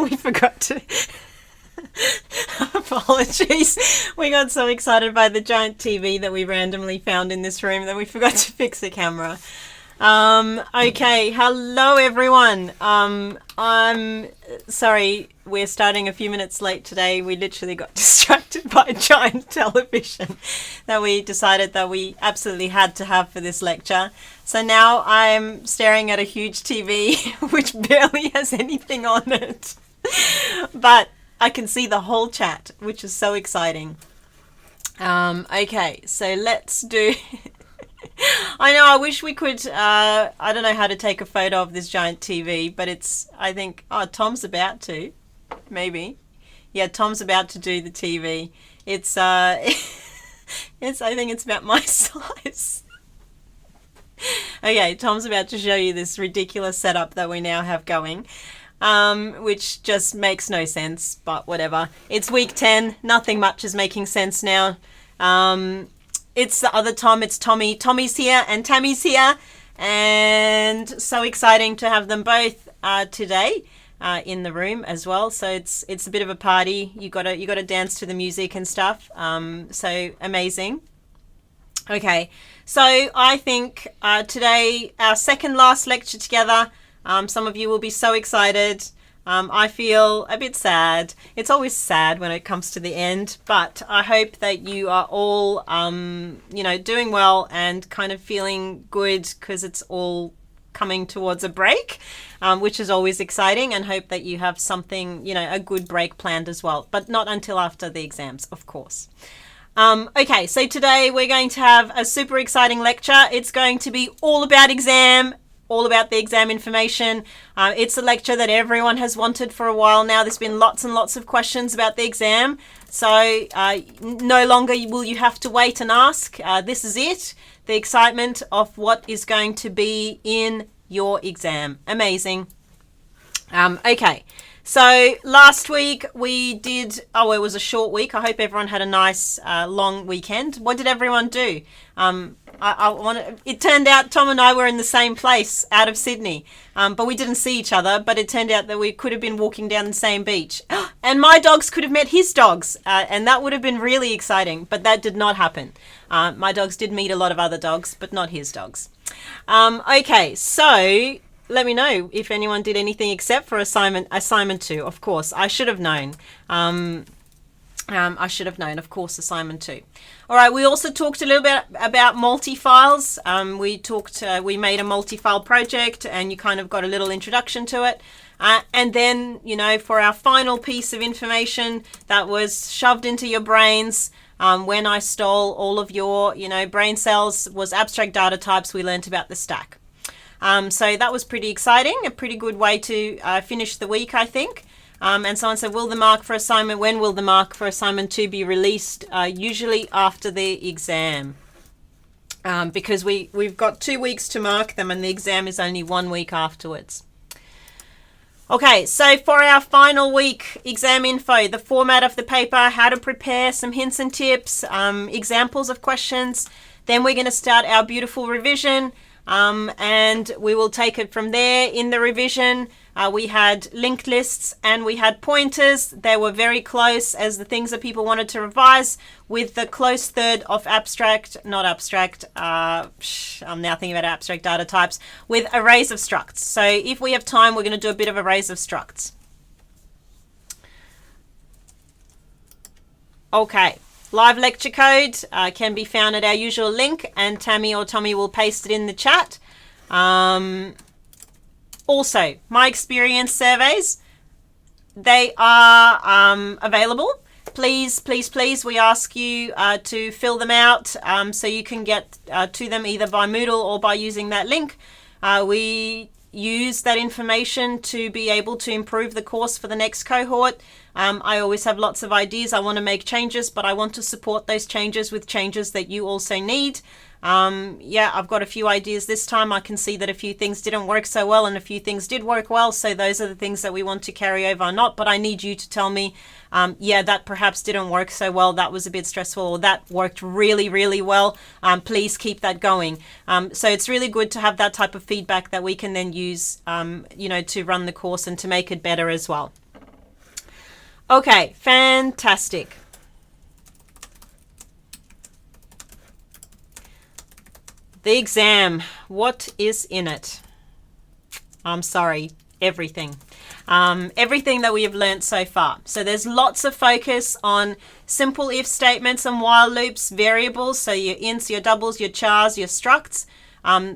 we forgot to. Apologies. We got so excited by the giant TV that we randomly found in this room that we forgot to fix the camera. Okay, hello everyone. I'm sorry we're starting a few minutes late today. We literally got distracted by a giant television that we decided that we absolutely had to have for this lecture. So now I'm staring at a huge TV which barely has anything on it. But I can see the whole chat, which is so exciting. Okay, so let's do... I know, I wish we could, I don't know how to take a photo of this giant TV, but it's, I think, Tom's about to, maybe. Yeah, Tom's about to do the TV. It's, I think it's about my size. Okay, Tom's about to show you this ridiculous setup that we now have going. Which just makes no sense, but whatever. It's week 10. Nothing much is making sense now. It's the other Tom. It's Tommy. Tommy's here and Tammy's here. And so exciting to have them both today in the room as well. So it's a bit of a party. You gotta dance to the music and stuff. So amazing. Okay, so I think today, our second last lecture together. Some of you will be so excited. I feel a bit sad. It's always sad when it comes to the end, but I hope that you are all, doing well and kind of feeling good because it's all coming towards a break, which is always exciting, and hope that you have something, a good break planned as well, but not until after the exams, of course. Okay, so today we're going to have a super exciting lecture. It's going to be all about all about the exam information. It's a lecture that everyone has wanted for a while now. There's been lots and lots of questions about the exam. So no longer will you have to wait and ask. This is it. The excitement of what is going to be in your exam. Amazing. Okay. So last week we did, it was a short week. I hope everyone had a nice long weekend. What did everyone do? It turned out Tom and I were in the same place out of Sydney, but we didn't see each other, but it turned out that we could have been walking down the same beach and my dogs could have met his dogs, and that would have been really exciting, but that did not happen. My dogs did meet a lot of other dogs, but not his dogs. Okay, so let me know if anyone did anything except for assignment 2. Of course, I should have known. Of course, assignment 2. All right, we also talked a little bit about multi-files. We made a multi-file project and you kind of got a little introduction to it. And then, for our final piece of information that was shoved into your brains, when I stole all of your, brain cells, was abstract data types. We learned about the stack. So that was pretty exciting, a pretty good way to finish the week, I think. And someone said, when will the mark for assignment 2 be released? Usually after the exam. Because we've got 2 weeks to mark them and the exam is only 1 week afterwards. Okay, so for our final week, exam info, the format of the paper, how to prepare, some hints and tips, examples of questions. Then we're going to start our beautiful revision. And we will take it from there. In the revision, we had linked lists and we had pointers. They were very close as the things that people wanted to revise, with the close third of I'm now thinking about abstract data types, with arrays of structs. So if we have time, we're going to do a bit of arrays of structs. Okay. Live lecture code can be found at our usual link, and Tammy or Tommy will paste it in the chat. Also, my experience surveys, they are available. Please, we ask you to fill them out so you can get to them either by Moodle or by using that link. We use that information to be able to improve the course for the next cohort. I always have lots of ideas. I want to make changes, but I want to support those changes with changes that you also need. I've got a few ideas this time. I can see that a few things didn't work so well and a few things did work well. So those are the things that we want to carry over or not. But I need you to tell me, that perhaps didn't work so well. That was a bit stressful, or that worked really, really well. Please keep that going. So it's really good to have that type of feedback that we can then use, to run the course and to make it better as well. Okay, fantastic. The exam, what is in it? I'm sorry, everything. Everything that we have learnt so far. So there's lots of focus on simple if statements and while loops, variables, so your ints, your doubles, your chars, your structs,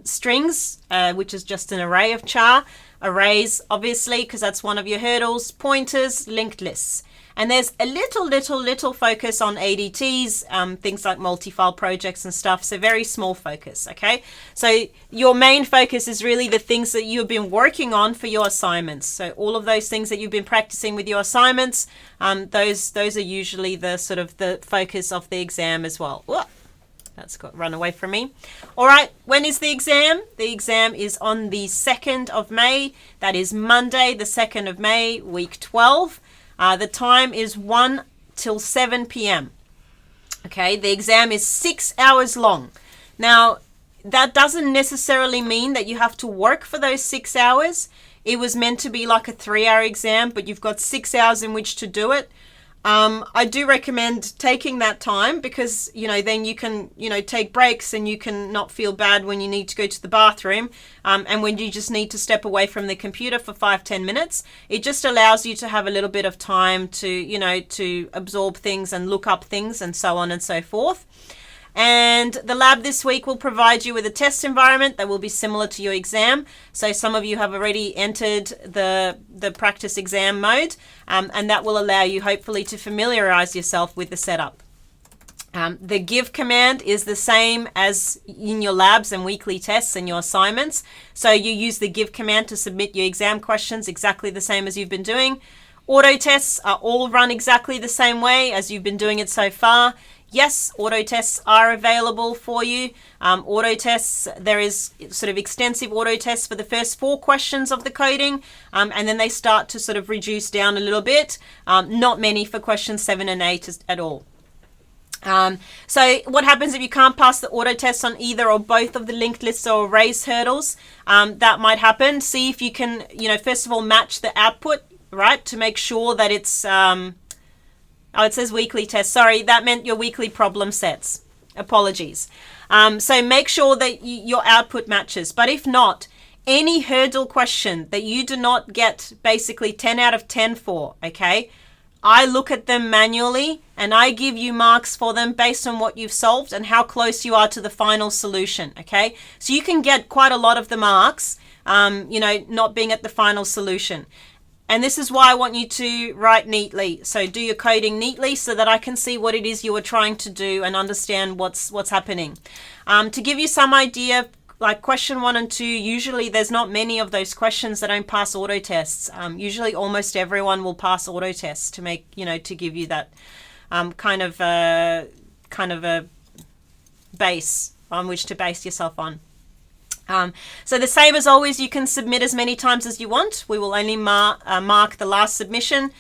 strings, which is just an array of char, arrays, obviously, because that's one of your hurdles, pointers, linked lists. And there's a little focus on ADTs, things like multi-file projects and stuff. So very small focus, okay? So your main focus is really the things that you've been working on for your assignments. So all of those things that you've been practicing with your assignments, those are usually the sort of the focus of the exam as well. Whoa, that's got run away from me. All right, when is the exam? The exam is on the 2nd of May. That is Monday, the 2nd of May, week 12. The time is 1 till 7 p.m. Okay, the exam is 6 hours long. Now, that doesn't necessarily mean that you have to work for those 6 hours. It was meant to be like a 3-hour exam, but you've got 6 hours in which to do it. I do recommend taking that time because, then you can, take breaks and you can not feel bad when you need to go to the bathroom and when you just need to step away from the computer for 5-10 minutes. It just allows you to have a little bit of time to, to absorb things and look up things and so on and so forth. And the lab this week will provide you with a test environment that will be similar to your exam. So some of you have already entered the practice exam mode, and that will allow you hopefully to familiarize yourself with the setup. The give command is the same as in your labs and weekly tests and your assignments. So you use the give command to submit your exam questions exactly the same as you've been doing. Auto tests are all run exactly the same way as you've been doing it so far. Yes, auto tests are available for you. Auto tests, there is sort of extensive auto tests for the first 4 questions of the coding, and then they start to sort of reduce down a little bit. Not many for questions 7 and 8 at all. So what happens if you can't pass the auto test on either or both of the linked lists or arrays hurdles? That might happen. See if you can, first of all, match the output, right, to make sure that it's... Oh, it says weekly test. Sorry, that meant your weekly problem sets. Apologies. So make sure that your output matches. But if not, any hurdle question that you do not get basically 10 out of 10 for, okay, I look at them manually and I give you marks for them based on what you've solved and how close you are to the final solution, okay? So you can get quite a lot of the marks, not being at the final solution. And this is why I want you to write neatly. So do your coding neatly so that I can see what it is you are trying to do and understand what's happening. To give you some idea, like question 1 and 2, usually there's not many of those questions that don't pass auto tests. Usually almost everyone will pass auto tests to make, to give you that kind of a base on which to base yourself on. So the same as always, you can submit as many times as you want. We will only mark the last submission,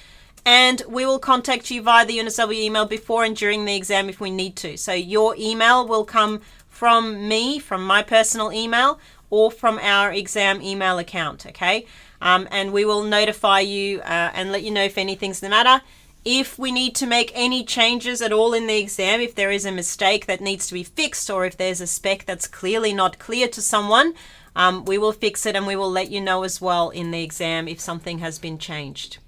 and we will contact you via the UNSW email before and during the exam if we need to. So your email will come from me, from my personal email, or from our exam email account, okay? And we will notify you and let you know if anything's the matter. If we need to make any changes at all in the exam, if there is a mistake that needs to be fixed, or if there's a spec that's clearly not clear to someone, we will fix it and we will let you know as well in the exam if something has been changed.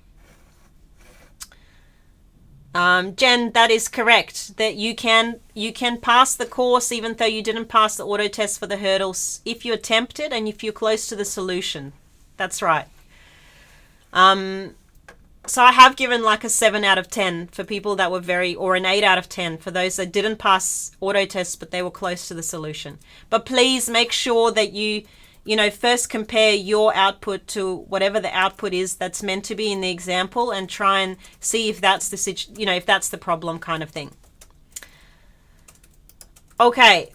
Jen, that is correct, that you can pass the course even though you didn't pass the auto test for the hurdles if you attempt it and if you're close to the solution. That's right. So I have given like a 7 out of 10 for people that were or an 8 out of 10 for those that didn't pass auto tests, but they were close to the solution. But please make sure that you first compare your output to whatever the output is that's meant to be in the example and try and see if that's if that's the problem kind of thing. Okay.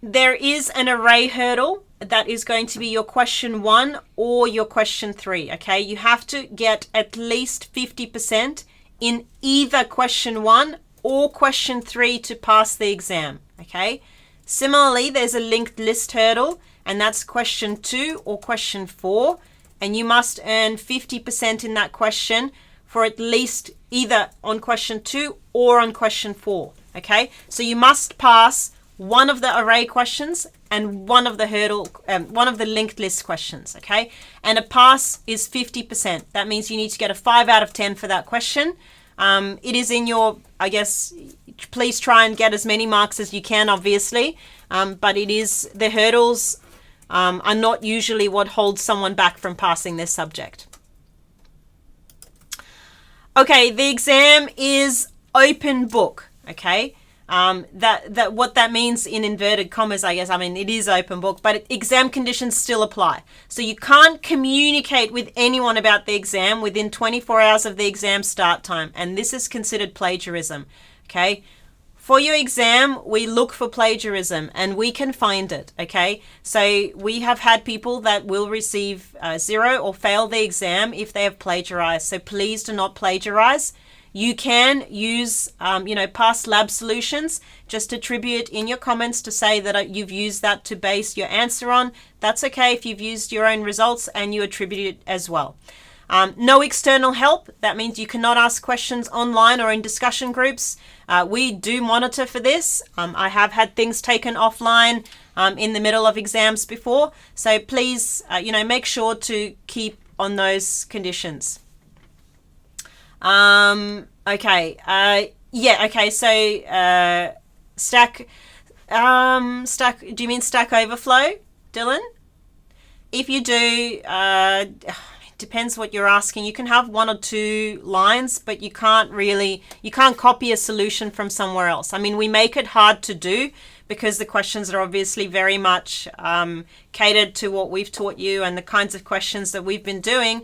There is an array hurdle. That is going to be your question 1 or your question 3, okay? You have to get at least 50% in either question 1 or question 3 to pass the exam, okay? Similarly, there's a linked list hurdle, and that's question 2 or question 4. and you must earn 50% in that question for at least either on question 2 or on question 4. Okay, so you must pass one of the array questions and one of the linked list questions. Okay, and a pass is 50%. That means you need to get a 5 out of 10 for that question. It is in your, I guess, please try and get as many marks as you can, obviously, but it is, the hurdles are not usually what holds someone back from passing this subject. Okay, the exam is open book. Okay, that what that means in inverted commas, I guess. I mean, it is open book, but exam conditions still apply. So you can't communicate with anyone about the exam within 24 hours of the exam start time, and this is considered plagiarism. Okay, for your exam, we look for plagiarism and we can find it. Okay, so we have had people that will receive 0 or fail the exam if they have plagiarized. So please do not plagiarize. You can use, past lab solutions. Just attribute in your comments to say that you've used that to base your answer on. That's okay if you've used your own results and you attribute it as well. No external help. That means you cannot ask questions online or in discussion groups. We do monitor for this. I have had things taken offline in the middle of exams before. So please, make sure to keep on those conditions. Okay. So, stack, do you mean Stack Overflow, Dylan? If you do, it depends what you're asking. You can have 1 or 2 lines, but you can't copy a solution from somewhere else. I mean, we make it hard to do because the questions are obviously very much, catered to what we've taught you and the kinds of questions that we've been doing.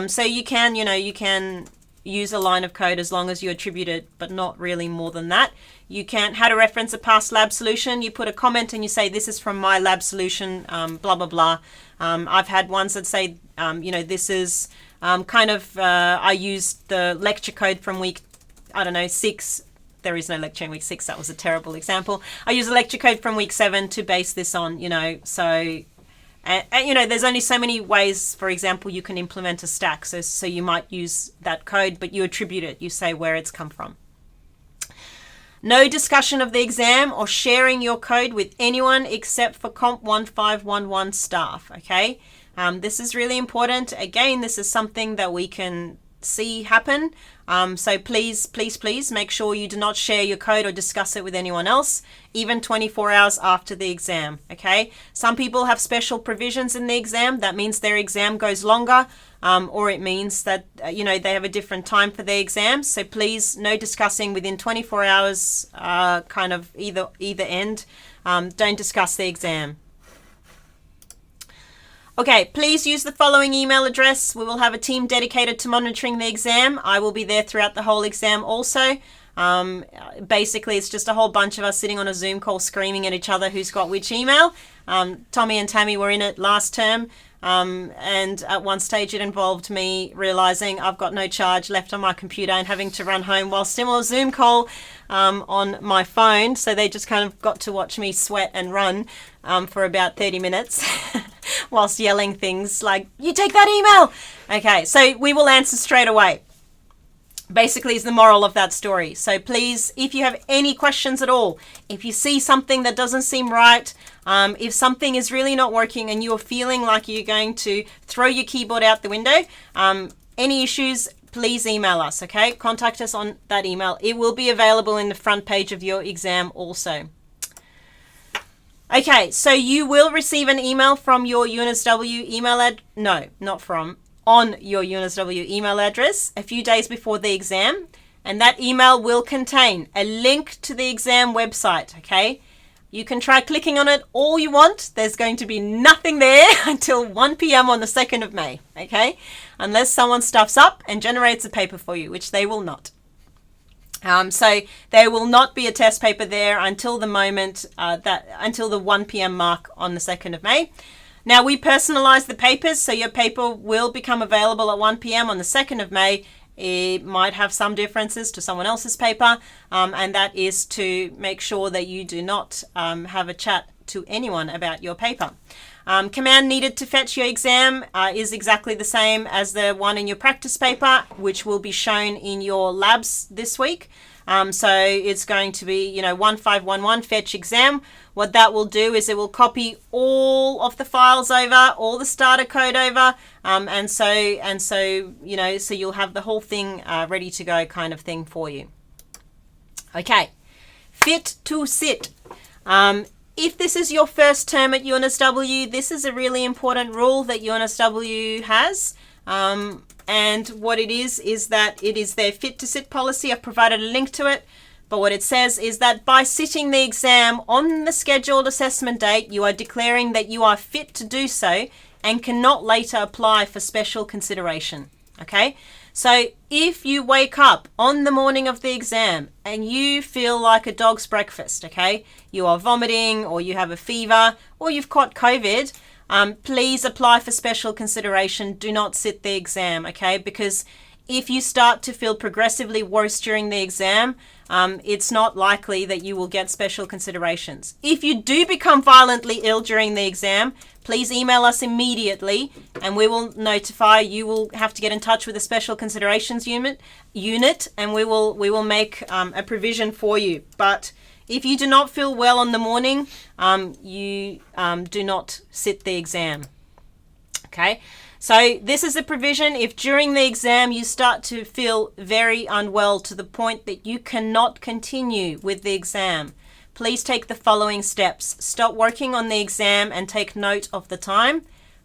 So you can use a line of code as long as you attribute it, but not really more than that. You can, how to reference a past lab solution, you put a comment and you say, this is from my lab solution, blah, blah, blah. I've had ones that say, this is I used the lecture code from week, 6. There is no lecture in week 6. That was a terrible example. I use a lecture code from week 7 to base this on, so... And there's only so many ways, for example, you can implement a stack. So you might use that code, but you attribute it. You say where it's come from. No discussion of the exam or sharing your code with anyone except for COMP1511 staff. Okay, this is really important. Again, this is something that we can see happen. So please make sure you do not share your code or discuss it with anyone else, even 24 hours after the exam. Okay, some people have special provisions in the exam. That means their exam goes longer, or it means that they have a different time for their exams. So please, no discussing within 24 hours. Kind of either end. Don't discuss the exam. Okay, please use the following email address. We will have a team dedicated to monitoring the exam. I will be there throughout the whole exam also. Basically, it's just a whole bunch of us sitting on a Zoom call screaming at each other who's got which email. Tommy and Tammy were in it last term. And at one stage it involved me realizing I've got no charge left on my computer and having to run home while still on a Zoom call on my phone. So they just kind of got to watch me sweat and run for about 30 minutes whilst yelling things like, you take that email. Okay, so we will answer straight away. Basically is the moral of that story. So please, if you have any questions at all, if you see something that doesn't seem right, if something is really not working and you're feeling like you're going to throw your keyboard out the window, any issues, please email us, okay? Contact us on that email. It will be available in the front page of your exam also. Okay, so you will receive an email from your UNSW email on your UNSW email address a few days before the exam, and that email will contain a link to the exam website, okay? You can try clicking on it all you want. There's going to be nothing there until 1 p.m. on the 2nd of May, okay? Unless someone stuffs up and generates a paper for you, which they will not. So there will not be a test paper there until the moment, until the 1 p.m. mark on the 2nd of May. Now, we personalize the papers, so your paper will become available at 1 p.m. on the 2nd of May. It might have some differences to someone else's paper, and that is to make sure that you do not have a chat to anyone about your paper. Command needed to fetch your exam is exactly the same as the one in your practice paper, which will be shown in your labs this week. So it's going to be, 1511 fetch exam. What that will do is it will copy all of the files over, all the starter code over, so you'll have the whole thing ready to go kind of thing for you. Okay, fit to sit. If this is your first term at UNSW, this is a really important rule that UNSW has. And what it is that it is their fit to sit policy. I've provided a link to it. But what it says is that by sitting the exam on the scheduled assessment date, you are declaring that you are fit to do so and cannot later apply for special consideration. Okay? So if you wake up on the morning of the exam and you feel like a dog's breakfast, okay, you are vomiting or you have a fever or you've caught COVID, please apply for special consideration. Do not sit the exam, okay? Because if you start to feel progressively worse during the exam, it's not likely that you will get special considerations. If you do become violently ill during the exam, please email us immediately and we will notify. You will have to get in touch with the special considerations unit and we will make a provision for you. But if you do not feel well on the morning, you do not sit the exam. Okay? So this is a provision. If during the exam you start to feel very unwell to the point that you cannot continue with the exam, please take the following steps. Stop working on the exam and take note of the time.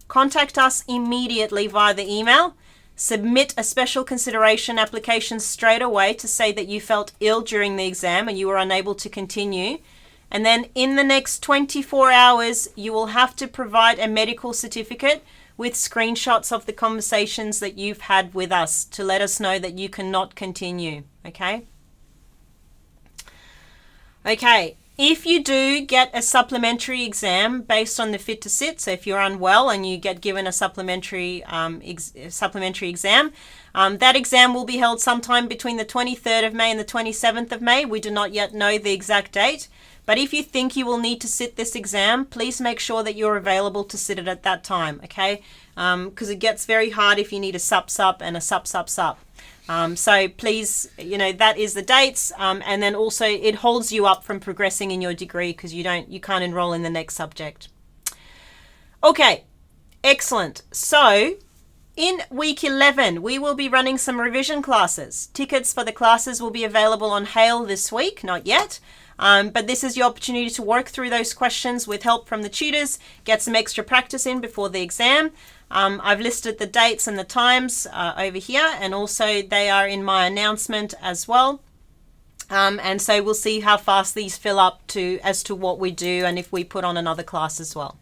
Contact us immediately via the email. Submit a special consideration application straight away to say that you felt ill during the exam and you were unable to continue. And then in the next 24 hours, you will have to provide a medical certificate with screenshots of the conversations that you've had with us to let us know that you cannot continue, okay? Okay, if you do get a supplementary exam based on the fit to sit, so if you're unwell and you get given a supplementary exam, that exam will be held sometime between the 23rd of May and the 27th of May. We do not yet know the exact date. But if you think you will need to sit this exam, please make sure that you're available to sit it at that time, okay? Because it gets very hard if you need a sup and a sup. So please, that is the dates. And then also it holds you up from progressing in your degree because you can't enroll in the next subject. Okay, excellent. So in week 11, we will be running some revision classes. Tickets for the classes will be available on Hail this week, not yet. But this is your opportunity to work through those questions with help from the tutors, get some extra practice in before the exam. I've listed the dates and the times over here, and also they are in my announcement as well. And so we'll see how fast these fill up as to what we do and if we put on another class as well.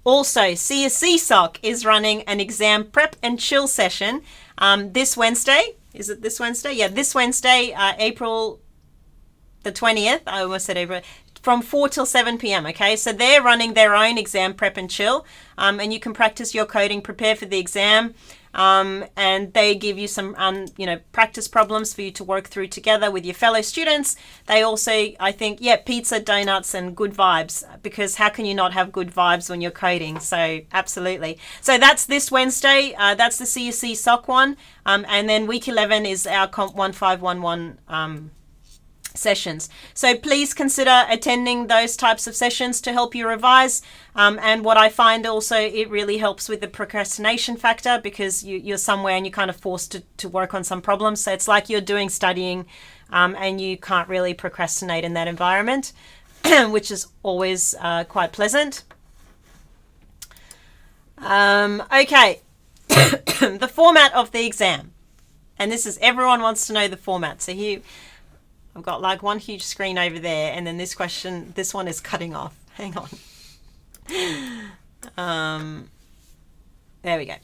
Also, CSC SOC is running an exam prep and chill session this Wednesday. Is it this Wednesday? Yeah, this Wednesday, April the 20th, I almost said April, from 4 till 7 p.m. Okay, so they're running their own exam prep and chill, and you can practice your coding, prepare for the exam, and they give you some, practice problems for you to work through together with your fellow students. They also, I think, pizza, donuts, and good vibes, because how can you not have good vibes when you're coding? So absolutely. So that's this Wednesday. That's the CSC SOC one, and then week 11 is our COMP1511 sessions. So please consider attending those types of sessions to help you revise. And what I find also, it really helps with the procrastination factor because you're somewhere and you're kind of forced to work on some problems. So it's like you're doing studying and you can't really procrastinate in that environment, which is always quite pleasant. Okay, the format of the exam. And this is, everyone wants to know the format. So here, I've got like one huge screen over there, and then this one is cutting off. Hang on. There we go.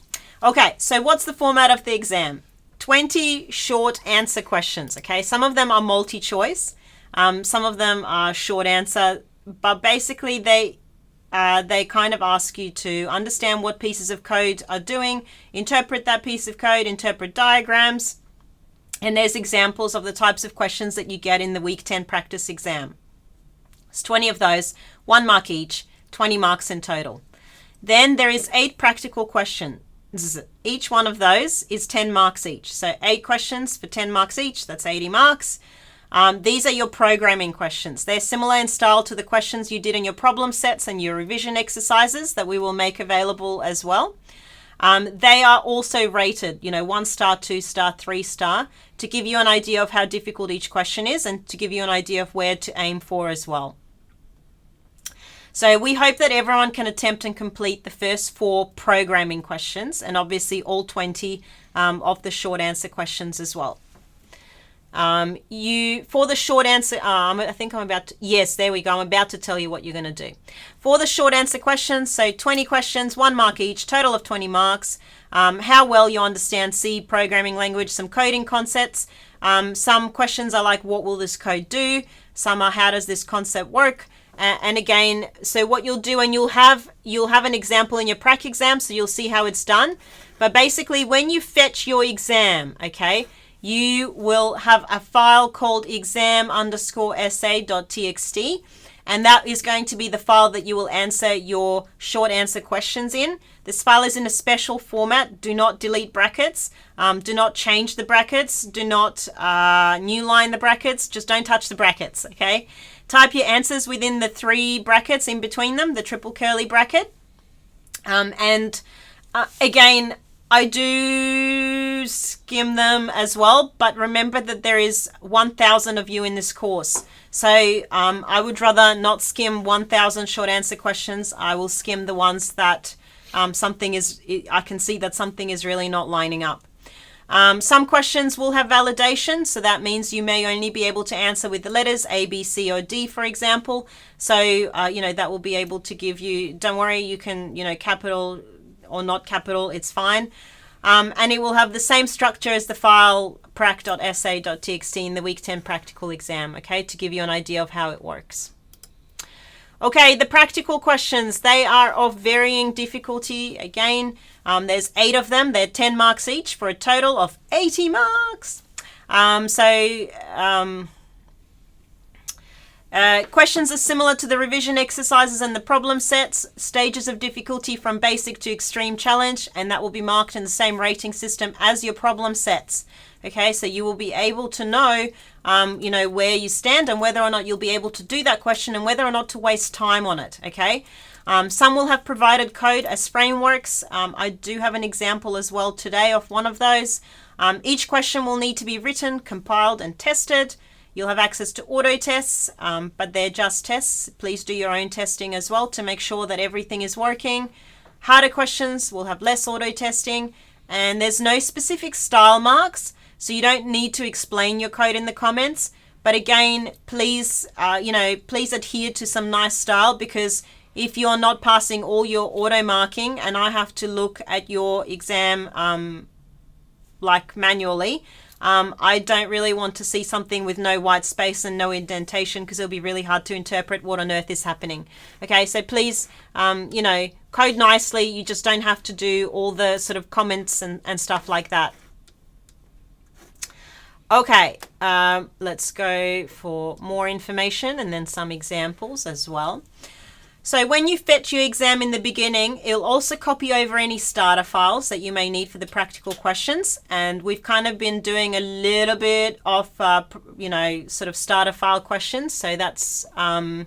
Okay, so what's the format of the exam? 20 short answer questions, okay? Some of them are multi-choice. Some of them are short answer, but basically they kind of ask you to understand what pieces of code are doing, interpret that piece of code, interpret diagrams, and there's examples of the types of questions that you get in the week 10 practice exam. It's 20 of those, 1 mark each, 20 marks in total. Then there is 8 practical questions. Each one of those is 10 marks each. So 8 questions for 10 marks each, that's 80 marks. These are your programming questions. They're similar in style to the questions you did in your problem sets and your revision exercises that we will make available as well. They are also rated, 1 star, 2 star, 3 star, to give you an idea of how difficult each question is and to give you an idea of where to aim for as well. So we hope that everyone can attempt and complete the first 4 programming questions and obviously all 20 of the short answer questions as well. For the short answer, yes, there we go. I'm about to tell you what you're going to do. For the short answer questions, so 20 questions, 1 mark each, total of 20 marks. How well you understand C programming language, some coding concepts. Some questions are like, what will this code do? Some are, how does this concept work? And again, so what you'll do, and you'll have an example in your prac exam, so you'll see how it's done. But basically, when you fetch your exam, okay, you will have a file called exam_essay.txt, and that is going to be the file that you will answer your short answer questions in. This file is in a special format. Do not delete brackets. Do not change the brackets. Do not new line the brackets. Just don't touch the brackets, okay? Type your answers within the 3 brackets in between them, the triple curly bracket. Again, I do skim them as well, but remember that there is 1,000 of you in this course. So I would rather not skim 1,000 short answer questions. I will skim the ones that I can see that something is really not lining up. Some questions will have validation, so that means you may only be able to answer with the letters A, B, C, or D, for example. So, that will be able to give you, don't worry, you can, capital or not capital, it's fine. And it will have the same structure as the file prac.essay.txt in the week 10 practical exam, okay, to give you an idea of how it works. Okay, the practical questions, they are of varying difficulty. Again, there's 8 of them. They're 10 marks each for a total of 80 marks. Questions are similar to the revision exercises and the problem sets, stages of difficulty from basic to extreme challenge, and that will be marked in the same rating system as your problem sets. Okay, so you will be able to know, where you stand and whether or not you'll be able to do that question and whether or not to waste time on it, okay? Some will have provided code as frameworks. I do have an example as well today of one of those. Each question will need to be written, compiled, and tested. You'll have access to auto tests, but they're just tests. Please do your own testing as well to make sure that everything is working. Harder questions will have less auto testing, and there's no specific style marks, so you don't need to explain your code in the comments. But again, please adhere to some nice style, because if you're not passing all your auto marking and I have to look at your exam manually, I don't really want to see something with no white space and no indentation, because it'll be really hard to interpret what on earth is happening. Okay, so please, code nicely. You just don't have to do all the sort of comments and stuff like that. Okay, let's go for more information and then some examples as well. So when you fetch your exam in the beginning, it'll also copy over any starter files that you may need for the practical questions. And we've kind of been doing a little bit of, sort of starter file questions. So that's, so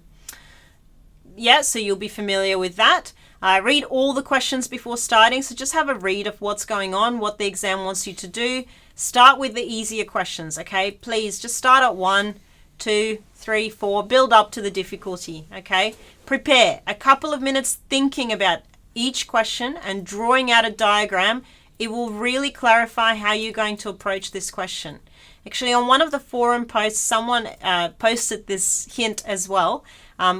you'll be familiar with that. Read all the questions before starting. So just have a read of what's going on, what the exam wants you to do. Start with the easier questions, okay? Please just start at 1, 2, 3, 4, build up to the difficulty, okay? Prepare a couple of minutes thinking about each question and drawing out a diagram. It will really clarify how you're going to approach this question. Actually, on one of the forum posts, someone posted this hint as well,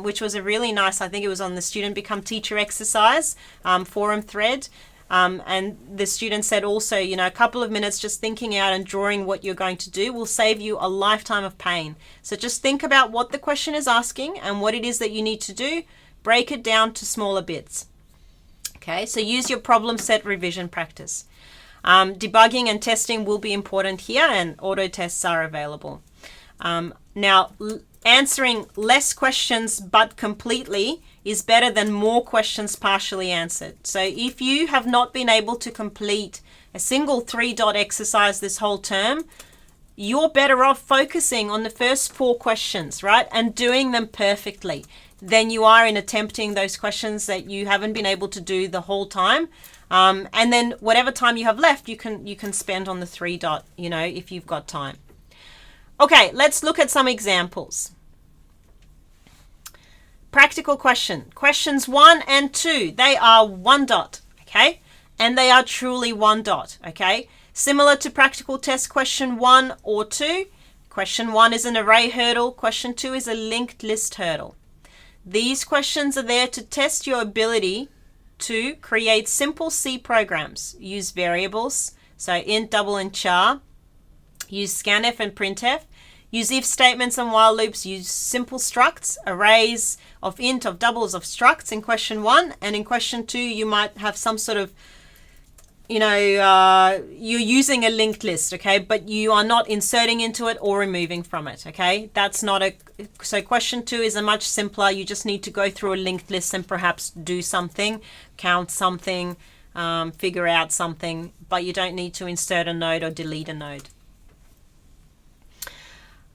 which was a really nice, I think it was on the Student Become Teacher exercise forum thread. And the student said also, a couple of minutes just thinking out and drawing what you're going to do will save you a lifetime of pain. So just think about what the question is asking and what it is that you need to do. Break it down to smaller bits. Okay, so use your problem set revision practice. Debugging and testing will be important here, and auto tests are available. Now, answering less questions but completely is better than more questions partially answered. So if you have not been able to complete a single 3-dot exercise this whole term, you're better off focusing on the first 4 questions, right? And doing them perfectly than you are in attempting those questions that you haven't been able to do the whole time. And then whatever time you have left, you can spend on the 3-dot, if you've got time. Okay, let's look at some examples. Practical question. Questions 1 and 2, they are 1 dot, okay? And they are truly 1 dot, okay? Similar to practical test question 1 or 2, question 1 is an array hurdle, question 2 is a linked list hurdle. These questions are there to test your ability to create simple C programs, use variables, so int, double, and char, use scanf and printf, use if statements and while loops, use simple structs, arrays of int, of doubles, of structs in question 1, and in question 2 you might have some sort of, you're using a linked list, okay, but you are not inserting into it or removing from it, okay? That's not so question 2 is a much simpler. You just need to go through a linked list and perhaps do something, count something, figure out something, but you don't need to insert a node or delete a node.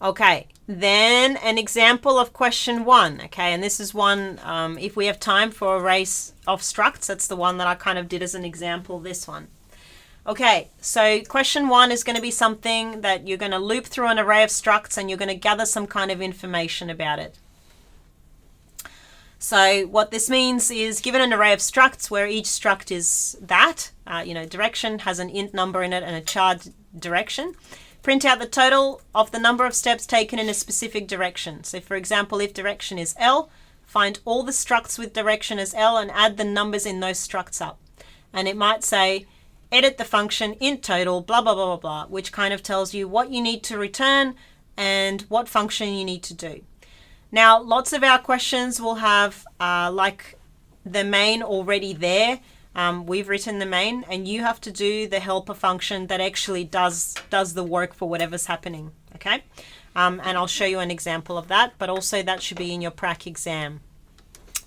Okay, then an example of question 1, okay, and this is one, if we have time for arrays of structs, that's the one that I kind of did as an example, this one. Okay, so question 1 is going to be something that you're going to loop through an array of structs and you're going to gather some kind of information about it. So what this means is, given an array of structs where each struct is that, direction has an int number in it and a char direction, print out the total of the number of steps taken in a specific direction. So for example, if direction is L, find all the structs with direction as L and add the numbers in those structs up. And it might say, edit the function int total, blah, blah, blah, blah, blah, which kind of tells you what you need to return and what function you need to do. Now, lots of our questions will have like the main already there. We've written the main, and you have to do the helper function that actually does the work for whatever's happening, okay? And I'll show you an example of that, but also that should be in your prac exam.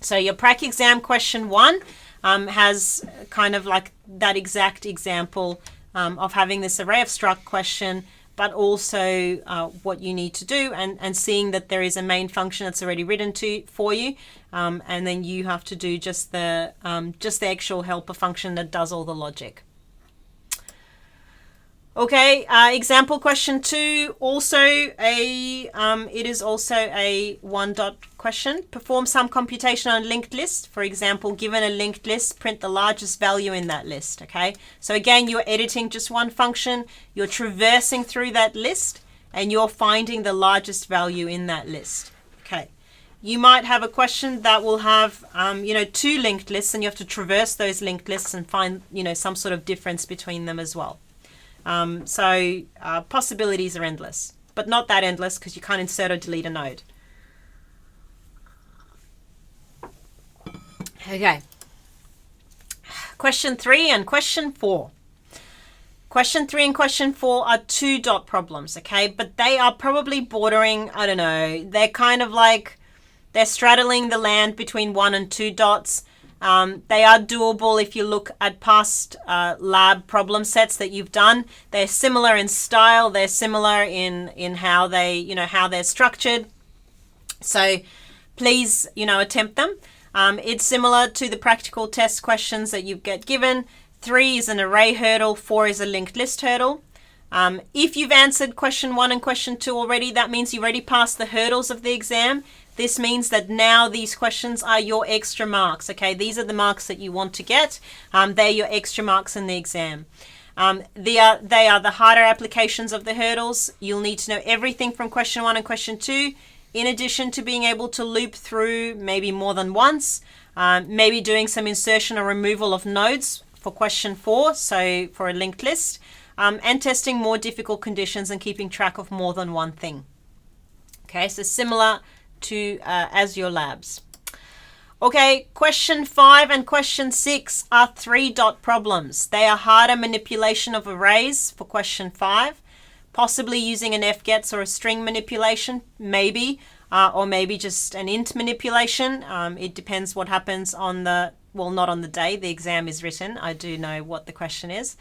So your prac exam question 1 has kind of like that exact example of having this array of struct question, but also what you need to do, and seeing that there is a main function that's already written for you, and then you have to do just the actual helper function that does all the logic. Okay, example question 2, it is also a 1-dot question. Perform some computation on a linked list. For example, given a linked list, print the largest value in that list, okay? So again, you're editing just one function, you're traversing through that list, and you're finding the largest value in that list, okay? You might have a question that will have, 2 linked lists, and you have to traverse those linked lists and find, some sort of difference between them as well. Possibilities are endless, but not that endless because you can't insert or delete a node. Okay. Question 3 and question 4. Question 3 and question 4 are 2-dot problems, okay? But they are probably bordering, I don't know, they're kind of like, they're straddling the land between 1 and 2 dots. They are doable if you look at past lab problem sets that you've done. They're similar in style. They're similar in how they, how they're structured. So please, attempt them. It's similar to the practical test questions that you get given. 3 is an array hurdle. 4 is a linked list hurdle. If you've answered question 1 and question 2 already, that means you already passed the hurdles of the exam. This means that now these questions are your extra marks, okay? These are the marks that you want to get. They're your extra marks in the exam. They are the harder applications of the hurdles. You'll need to know everything from question 1 and question 2, in addition to being able to loop through maybe more than once, maybe doing some insertion or removal of nodes for question 4, so for a linked list, and testing more difficult conditions and keeping track of more than one thing. Okay, so similar to as your labs. Okay, question 5 and question 6 are 3-dot problems. They are harder manipulation of arrays for question 5, possibly using an fgets or a string manipulation, maybe. or maybe just an int manipulation. It depends what happens on the, well, not on the day the exam is written. I do know what the question is.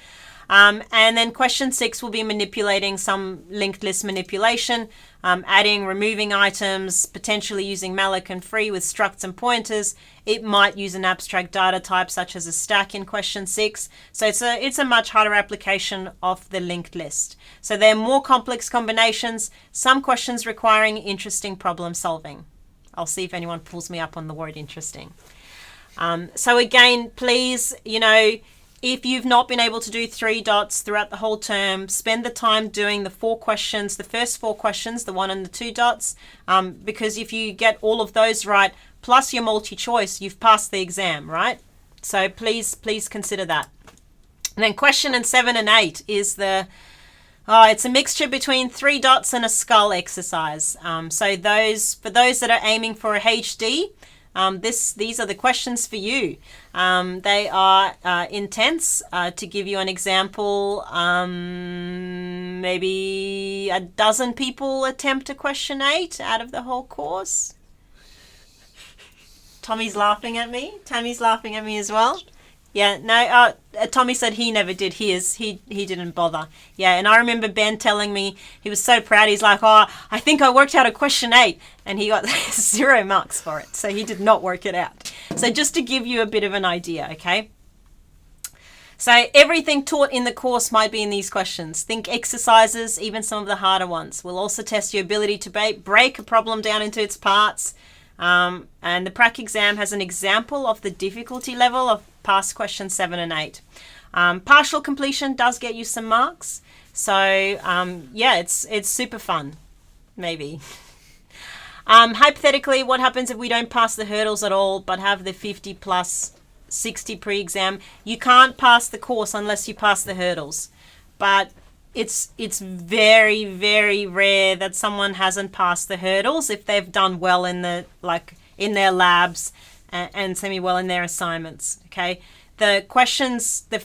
And then question 6 will be manipulating some linked list manipulation, adding, removing items, potentially using malloc and free with structs and pointers. It might use an abstract data type such as a stack in question 6. So it's a much harder application of the linked list. So there are more complex combinations, some questions requiring interesting problem solving. I'll see if anyone pulls me up on the word interesting. So again, please, if you've not been able to do 3 dots throughout the whole term, spend the time doing the 4 questions, the first 4 questions, the 1 and the 2 dots, because if you get all of those right, plus your multi-choice, you've passed the exam, right? So please consider that. And then question 7 and 8 is it's a mixture between 3 dots and a skull exercise. So for those that are aiming for a HD, these are the questions for you. They are intense. To give you an example, maybe a dozen people attempt a question 8 out of the whole course. Tommy's laughing at me. Tammy's laughing at me as well. Yeah, no, Tommy said he never did his. He didn't bother. Yeah, and I remember Ben telling me he was so proud. He's like, I think I worked out a question 8. And he got 0 marks for it. So he did not work it out. So just to give you a bit of an idea, okay? So everything taught in the course might be in these questions. Think exercises, even some of the harder ones. We'll also test your ability to break a problem down into its parts. And the prac exam has an example of the difficulty level of past questions 7 and 8. Partial completion does get you some marks. So yeah, it's super fun, maybe. Hypothetically, what happens if we don't pass the hurdles at all but have the 50 plus 60 pre-exam? You can't pass the course unless you pass the hurdles. But it's very, very rare that someone hasn't passed the hurdles if they've done well in their labs and semi-well in their assignments, okay? The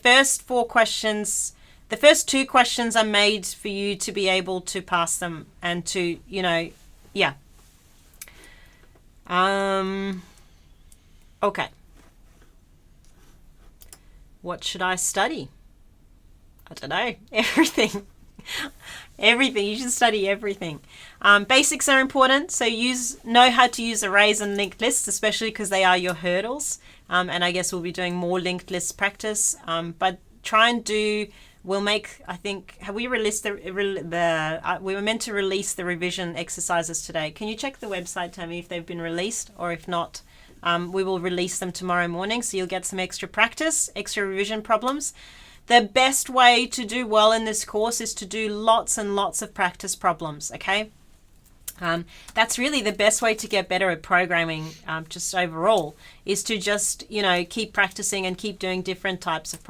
first 4 questions, the first 2 questions are made for you to be able to pass them and to, yeah. Okay. What should I study? I don't know. Everything. Everything. You should study everything. Basics are important. So know how to use arrays and linked lists, especially because they are your hurdles. And I guess we'll be doing more linked list practice. But try and have we released we were meant to release the revision exercises today. Can you check the website, Tammy, if they've been released, or if not, we will release them tomorrow morning. So you'll get some extra practice, extra revision problems. The best way to do well in this course is to do lots and lots of practice problems, okay? That's really the best way to get better at programming, just overall, is to just, keep practicing and keep doing different types of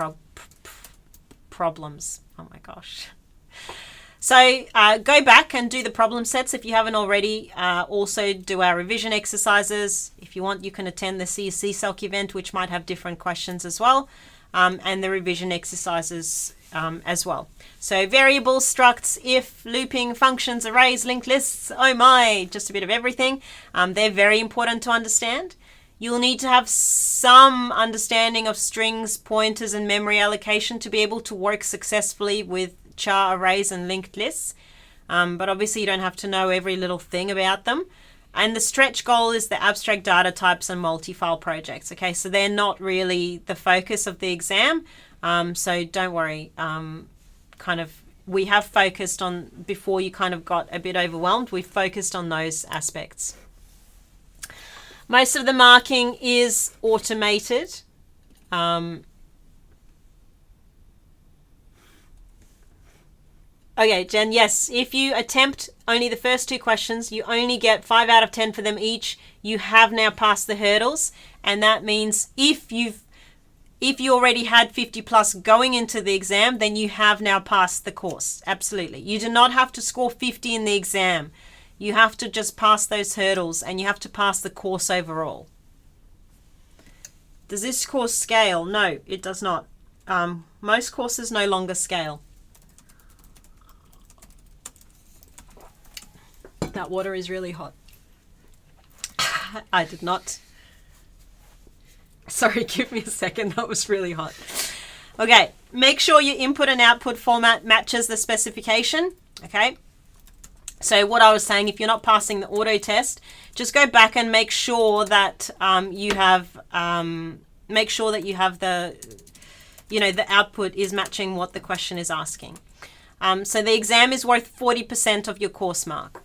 problems. Oh my gosh. So go back and do the problem sets if you haven't already. Also do our revision exercises. If you want, you can attend the CSC event, which might have different questions as well. And the revision exercises as well. So variables, structs, if, looping, functions, arrays, linked lists, oh my, just a bit of everything. They're very important to understand. You'll need to have some understanding of strings, pointers, and memory allocation to be able to work successfully with char arrays and linked lists. But obviously you don't have to know every little thing about them. And the stretch goal is the abstract data types and multi-file projects. Okay, so they're not really the focus of the exam. So don't worry. We have focused on, before you kind of got a bit overwhelmed, we've focused on those aspects. Most of the marking is automated. Okay, Jen, yes, if you attempt only the first 2 questions, you only get 5 out of 10 for them each. You have now passed the hurdles, and that means if you already had 50 plus going into the exam, then you have now passed the course. Absolutely. You do not have to score 50 in the exam. You have to just pass those hurdles, and you have to pass the course overall. Does this course scale? No, it does not. Most courses no longer scale. That water is really hot. I did not. Sorry, give me a second. That was really hot. Okay, make sure your input and output format matches the specification. Okay. So what I was saying, if you're not passing the auto test, just go back and make sure that you have the, the output is matching what the question is asking. So the exam is worth 40% of your course mark.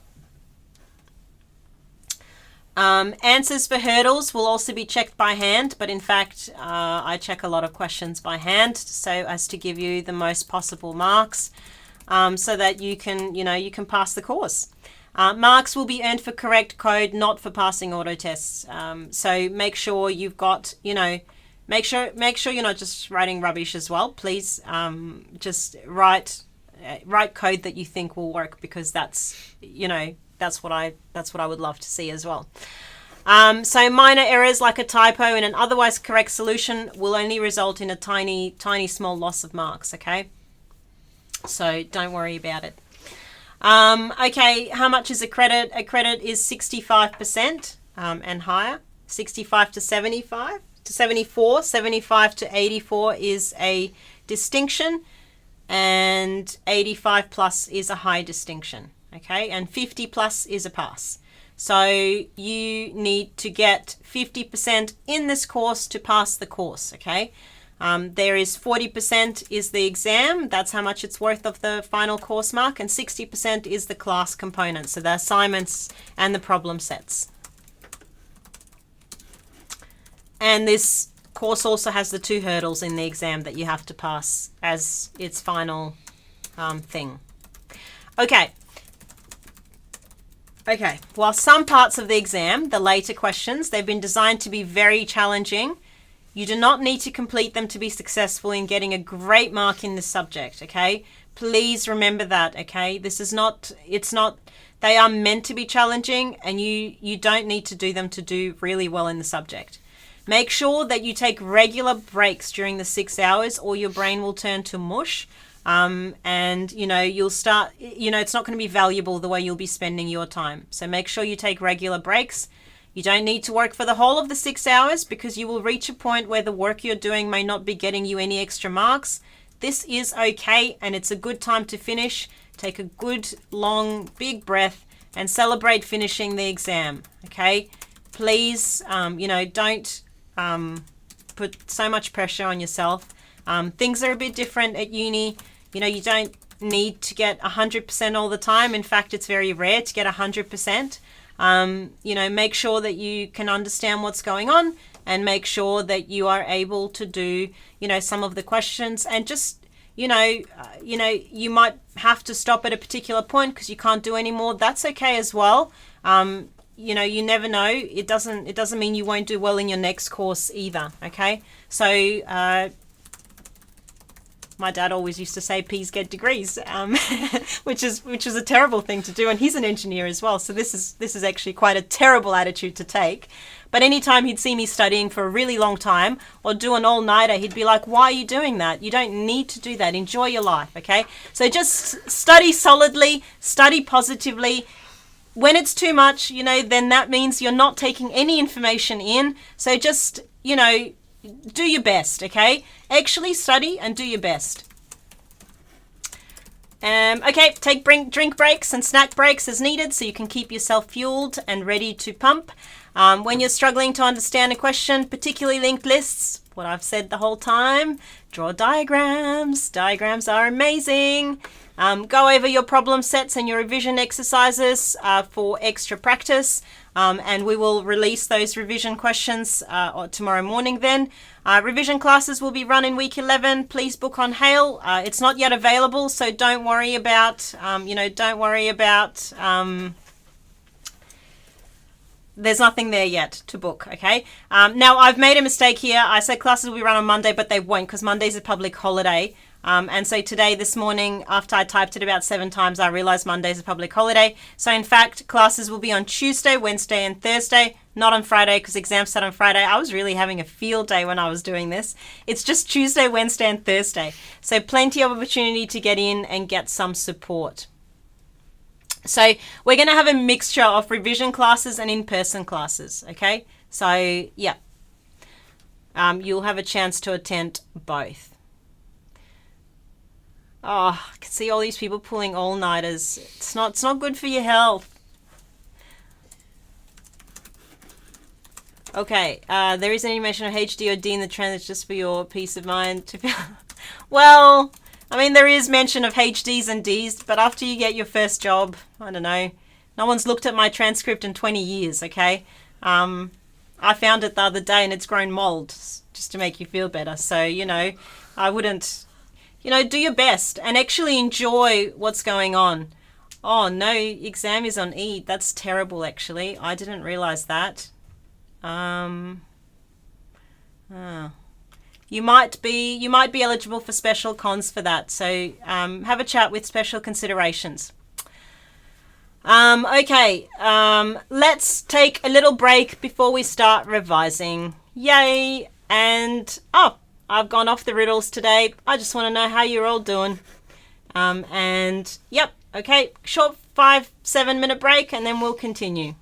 Answers for hurdles will also be checked by hand, but in fact, I check a lot of questions by hand so as to give you the most possible marks, so that you can pass the course. Marks will be earned for correct code, not for passing auto tests. So make sure you've got, make sure you're not just writing rubbish as well. Please, just write code that you think will work, because that's what I would love to see as well. So minor errors like a typo in an otherwise correct solution will only result in a tiny small loss of marks. Okay, so don't worry about it. Okay, how much is a credit? A credit is 65% and higher. 65 to 75 to 74, 75 to 84 is a distinction, and 85 plus is a high distinction. Okay, and 50 plus is a pass. So you need to get 50% in this course to pass the course. Okay, there is 40% is the exam. That's how much it's worth of the final course mark, and 60% is the class component. So the assignments and the problem sets. And this course also has the 2 hurdles in the exam that you have to pass as its final thing. Okay, while some parts of the exam, the later questions, they've been designed to be very challenging, you do not need to complete them to be successful in getting a great mark in this subject, okay? Please remember that, okay? They are meant to be challenging, and you don't need to do them to do really well in the subject. Make sure that you take regular breaks during the 6 hours, or your brain will turn to mush. And you'll start, it's not going to be valuable the way you'll be spending your time. So make sure you take regular breaks. You don't need to work for the whole of the 6 hours, because you will reach a point where the work you're doing may not be getting you any extra marks. This is okay, and it's a good time to finish. Take a good, long, big breath and celebrate finishing the exam. Okay, please, don't put so much pressure on yourself. Things are a bit different at uni. You don't need to get 100% all the time. In fact, it's very rare to get 100%. Make sure that you can understand what's going on, and make sure that you are able to do, some of the questions, and just, you might have to stop at a particular point because you can't do any more. That's okay as well. You never know. It doesn't mean you won't do well in your next course either. Okay. So, my dad always used to say P's get degrees, which is a terrible thing to do, and he's an engineer as well, so this is actually quite a terrible attitude to take. But anytime he'd see me studying for a really long time or do an all-nighter, he'd be like, why are you doing that? You don't need to do that. Enjoy your life, okay? So just study solidly, study positively. When it's too much, then that means you're not taking any information in. So just, do your best, okay? Actually study and do your best. Okay, take drink breaks and snack breaks as needed so you can keep yourself fueled and ready to pump. When you're struggling to understand a question, particularly linked lists, what I've said the whole time, draw diagrams. Diagrams are amazing. Go over your problem sets and your revision exercises for extra practice. And we will release those revision questions tomorrow morning then. Revision classes will be run in week 11. Please book on Hail. It's not yet available, so don't worry about, there's nothing there yet to book, okay? Now, I've made a mistake here. I said classes will be run on Monday, but they won't, because Monday's a public holiday. And so this morning, after I typed it about 7 times, I realized Monday's a public holiday. So in fact, classes will be on Tuesday, Wednesday, and Thursday, not on Friday, because exams start on Friday. I was really having a field day when I was doing this. It's just Tuesday, Wednesday, and Thursday. So plenty of opportunity to get in and get some support. So we're going to have a mixture of revision classes and in-person classes, okay? So, yeah, you'll have a chance to attend both. Oh, I can see all these people pulling all-nighters. It's not good for your health. Okay, there isn't any mention of HD or D in the trend. It's just for your peace of mind. Well, I mean, there is mention of HDs and Ds, but after you get your first job, I don't know. No one's looked at my transcript in 20 years, okay? I found it the other day and it's grown mold, just to make you feel better. So, I wouldn't, do your best and actually enjoy what's going on. Oh, no, exam is on E. That's terrible, actually. I didn't realize that. Oh. You might be eligible for special cons for that. So have a chat with special considerations. Okay, let's take a little break before we start revising. Yay! And I've gone off the riddles today. I just want to know how you're all doing. And yep, okay, short 5-7 minute break, and then we'll continue.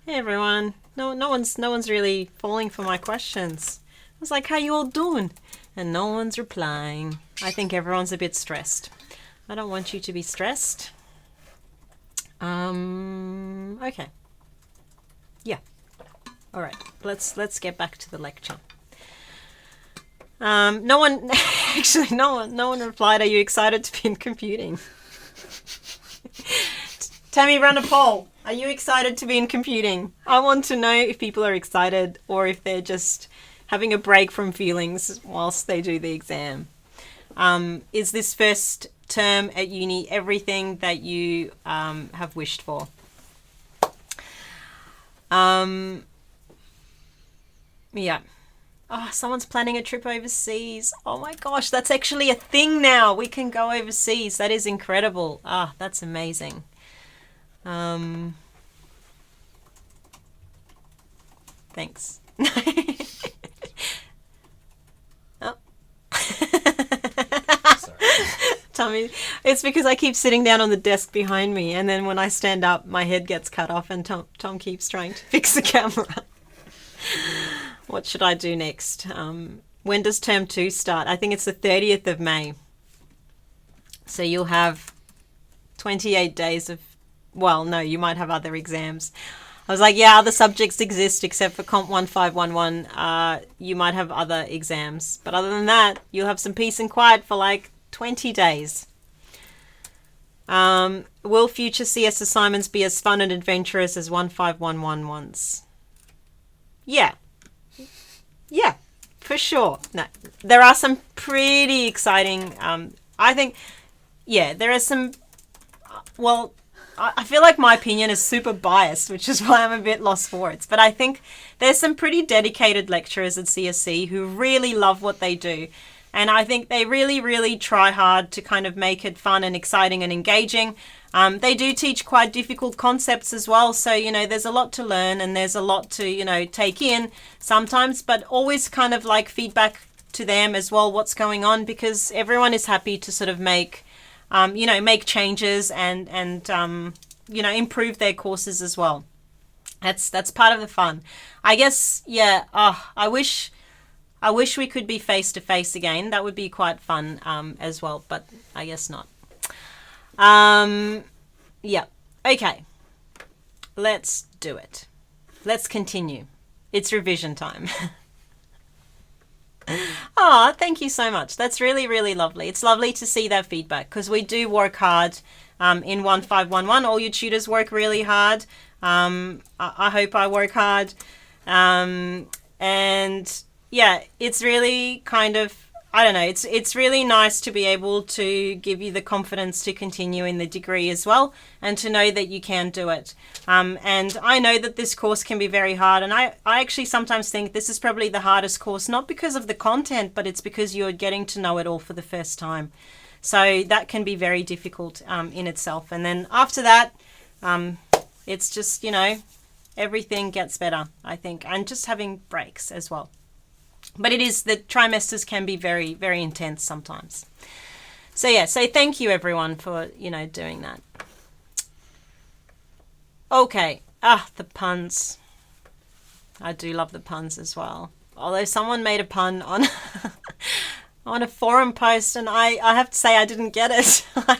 Hey everyone. No one's really falling for my questions. I was like, how you all doing? And no one's replying. I think everyone's a bit stressed. I don't want you to be stressed. Okay. Yeah. All right. Let's get back to the lecture. No one actually no one replied. Are you excited to be in computing? Tammy, run a poll. Are you excited to be in computing? I want to know if people are excited or if they're just having a break from feelings whilst they do the exam. Is this first term at uni everything that you have wished for? Yeah. Oh, someone's planning a trip overseas. Oh my gosh, that's actually a thing now. We can go overseas. That is incredible. Ah, that's amazing. Thanks. Oh. Sorry. Tommy, it's because I keep sitting down on the desk behind me, and then when I stand up, my head gets cut off, and Tom keeps trying to fix the camera. What should I do next? When does term 2 start? I think it's the 30th of May. So you'll have 28 days of, well, no, you might have other exams. I was like, yeah, other subjects exist except for COMP1511. You might have other exams. But other than that, you'll have some peace and quiet for like 20 days. Will future CS assignments be as fun and adventurous as 15111 ones? Yeah. Yeah, for sure. No, there are some pretty exciting, I think, yeah, there are some, well, I feel like my opinion is super biased, which is why I'm a bit lost for words. But I think there's some pretty dedicated lecturers at CSC who really love what they do. And I think they really, really try hard to kind of make it fun and exciting and engaging. They do teach quite difficult concepts as well. So, you know, there's a lot to learn and there's a lot to, you know, take in sometimes, but always kind of like feedback to them as well, what's going on, because everyone is happy to sort of make, you know, make changes and you know, improve their courses as well. That's part of the fun. I guess, yeah, I wish we could be face to face again. That would be quite fun as well, but I guess not. Yeah. Okay. Let's do it. Let's continue. It's revision time. Oh, thank you so much. That's really, really lovely. It's lovely to see that feedback because we do work hard in 1511. All your tutors work really hard. I hope I work hard. And yeah, it's really kind of, I don't know, it's really nice to be able to give you the confidence to continue in the degree as well and to know that you can do it. And I know that this course can be very hard, and I actually sometimes think this is probably the hardest course, not because of the content, but it's because you're getting to know it all for the first time. So that can be very difficult in itself. And then after that, it's just, you know, everything gets better, I think, and just having breaks as well. But it is, the trimesters can be very, very intense sometimes. So yeah, so thank you everyone for, you know, doing that. Okay, the puns. I do love the puns as well. Although someone made a pun on on a forum post, and I have to say I didn't get it. I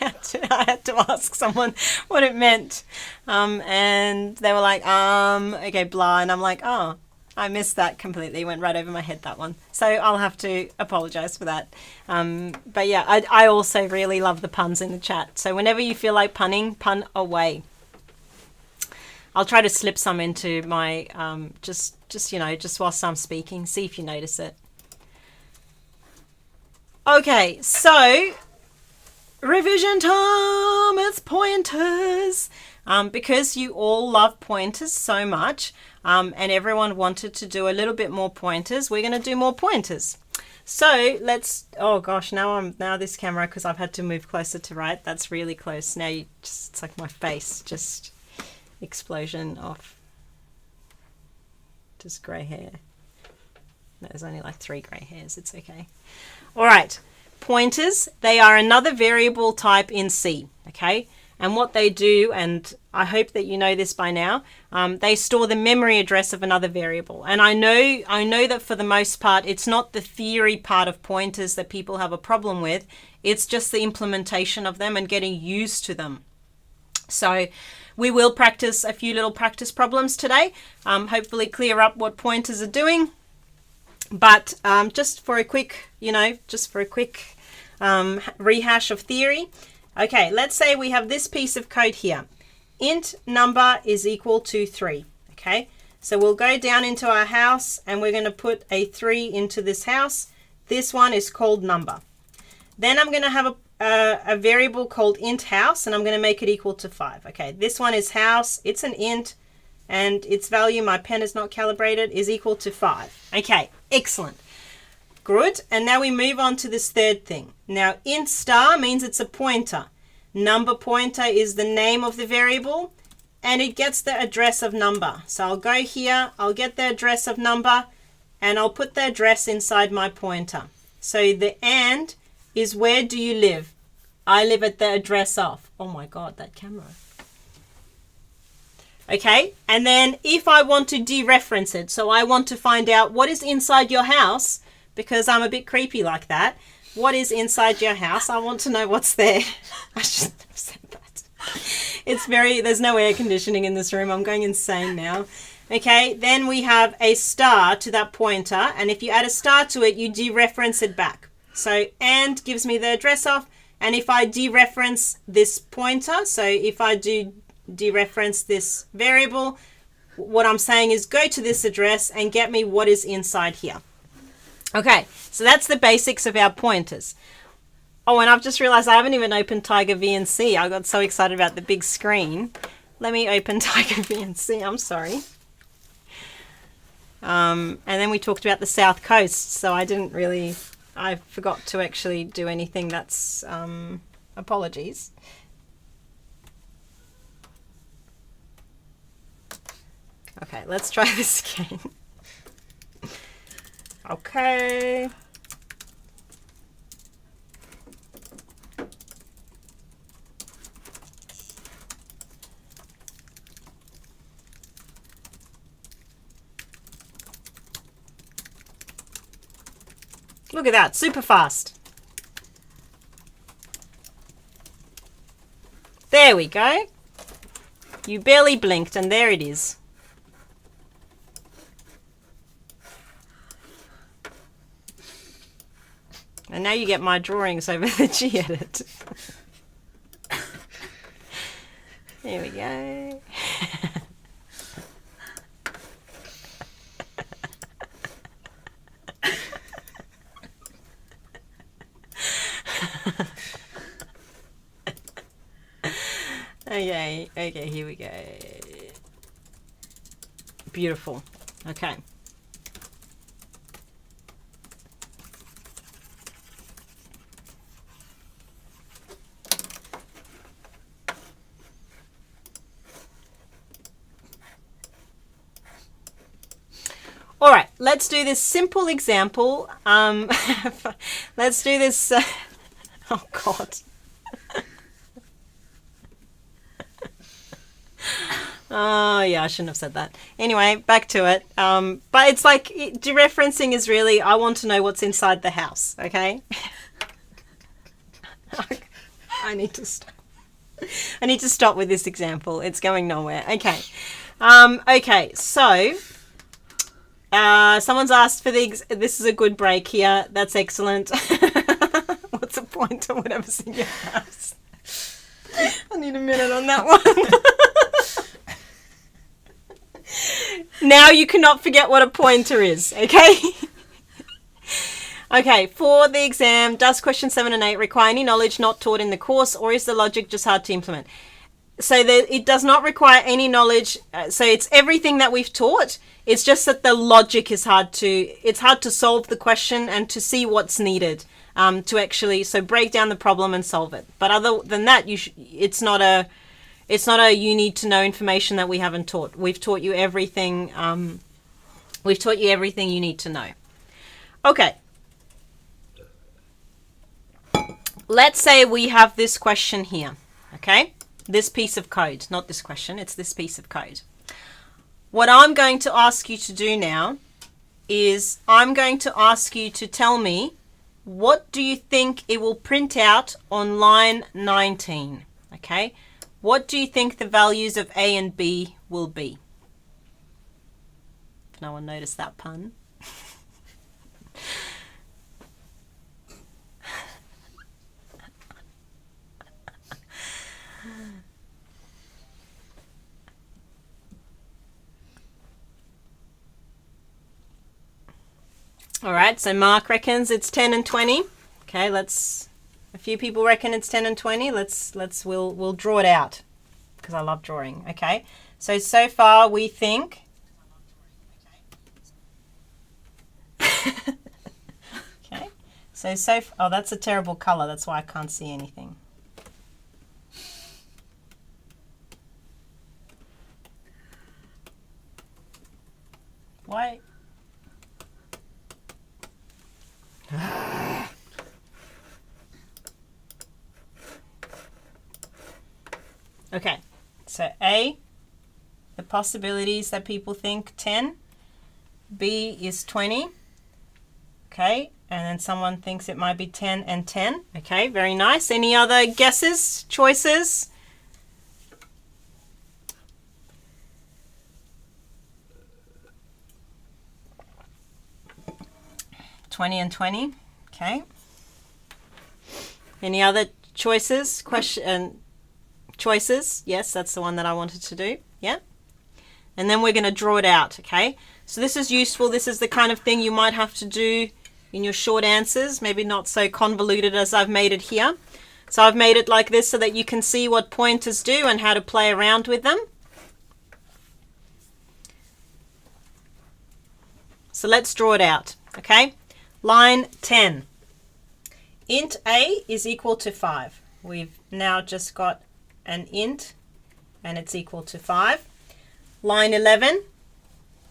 had to ask someone what it meant, and they were like, okay, blah, and I'm like, oh, I missed that completely. Went right over my head, that one. So I'll have to apologize for that. But yeah, I also really love the puns in the chat. So whenever you feel like punning, pun away. I'll try to slip some into my, just you know, just whilst I'm speaking, see if you notice it. Okay, so revision time, it's pointers. Because you all love pointers so much, and everyone wanted to do a little bit more pointers, we're going to do more pointers. So let's, oh gosh, now this camera, because I've had to move closer to right, that's really close. Now you just, it's like my face, just explosion of just grey hair. There's only like 3 grey hairs, it's okay. All right, pointers, they are another variable type in C, okay? And what they do, and I hope that you know this by now, they store the memory address of another variable. And I know that for the most part, it's not the theory part of pointers that people have a problem with. It's just the implementation of them and getting used to them. So we will practice a few little practice problems today, hopefully clear up what pointers are doing. But just for a quick, rehash of theory. Okay, let's say we have this piece of code here. Int number is equal to 3. Okay, so we'll go down into our house and we're going to put a 3 into this house. This one is called number. Then I'm going to have a variable called int house, and I'm going to make it equal to 5. Okay, this one is house, it's an int, and its value, my pen is not calibrated, is equal to 5. Okay, excellent. Good, and now we move on to this third thing. Now int star means it's a pointer. Number pointer is the name of the variable, and it gets the address of number. So I'll go here, I'll get the address of number, and I'll put the address inside my pointer. So the and is where do you live? I live at the address of. Oh my God, that camera. Okay, and then if I want to dereference it, so I want to find out what is inside your house, because I'm a bit creepy like that. What is inside your house? I want to know what's there. I shouldn't have said that. There's no air conditioning in this room. I'm going insane now. Okay, then we have a star to that pointer, and if you add a star to it, you dereference it back. So and gives me the address of, and if I dereference this pointer, so if I do dereference this variable, what I'm saying is go to this address and get me what is inside here. Okay, so that's the basics of our pointers. Oh, and I've just realized I haven't even opened Tiger VNC. I got so excited about the big screen. Let me open Tiger VNC. I'm sorry. And then we talked about the South Coast, so I forgot to actually do anything. That's apologies. Okay, let's try this again. Okay. Look at that, super fast. There we go. You barely blinked and there it is. And now you get my drawings over the Gedit. There we go. Okay, here we go. Beautiful. Okay. All right, let's do this simple example. Let's do this. Oh, God. Oh, yeah, I shouldn't have said that. Anyway, back to it. But it's like dereferencing is really, I want to know what's inside the house, okay? I need to stop. I need to stop with this example. It's going nowhere. Okay. Okay, so someone's asked for this is a good break here. That's excellent. What's a point to whatever's in your house? I need a minute on that one. Now you cannot forget what a pointer is, okay? Okay, for the exam, does question 7 and 8 require any knowledge not taught in the course, or is the logic just hard to implement? So it does not require any knowledge. So it's everything that we've taught. It's just that the logic is hard to solve the question and to see what's needed to actually, so break down the problem and solve it. But other than that, it's not a you need to know information that we haven't taught. We've taught you everything. We've taught you everything you need to know. Okay. Let's say we have this question here. Okay. This piece of code, not this question, it's this piece of code. What I'm going to ask you to do now is I'm going to ask you to tell me, what do you think it will print out on line 19? Okay, what do you think the values of A and B will be? If no one noticed that pun. All right, so Mark reckons it's 10 and 20. Okay, a few people reckon it's 10 and 20. We'll draw it out because I love drawing. Okay, so far we think. Okay, oh, that's a terrible color. That's why I can't see anything. Why? Okay, so A, the possibilities that people think 10, B is 20, okay, and then someone thinks it might be 10 and 10, okay, very nice. Any other guesses, choices? $20 and $20, okay. Any other choices? Choices? Yes, that's the one that I wanted to do. Yeah. And then we're going to draw it out, okay? So this is useful. This is the kind of thing you might have to do in your short answers, maybe not so convoluted as I've made it here. So I've made it like this so that you can see what pointers do and how to play around with them. So let's draw it out, okay? Line 10. Int A is equal to 5. We've now just got an int and it's equal to 5. Line 11,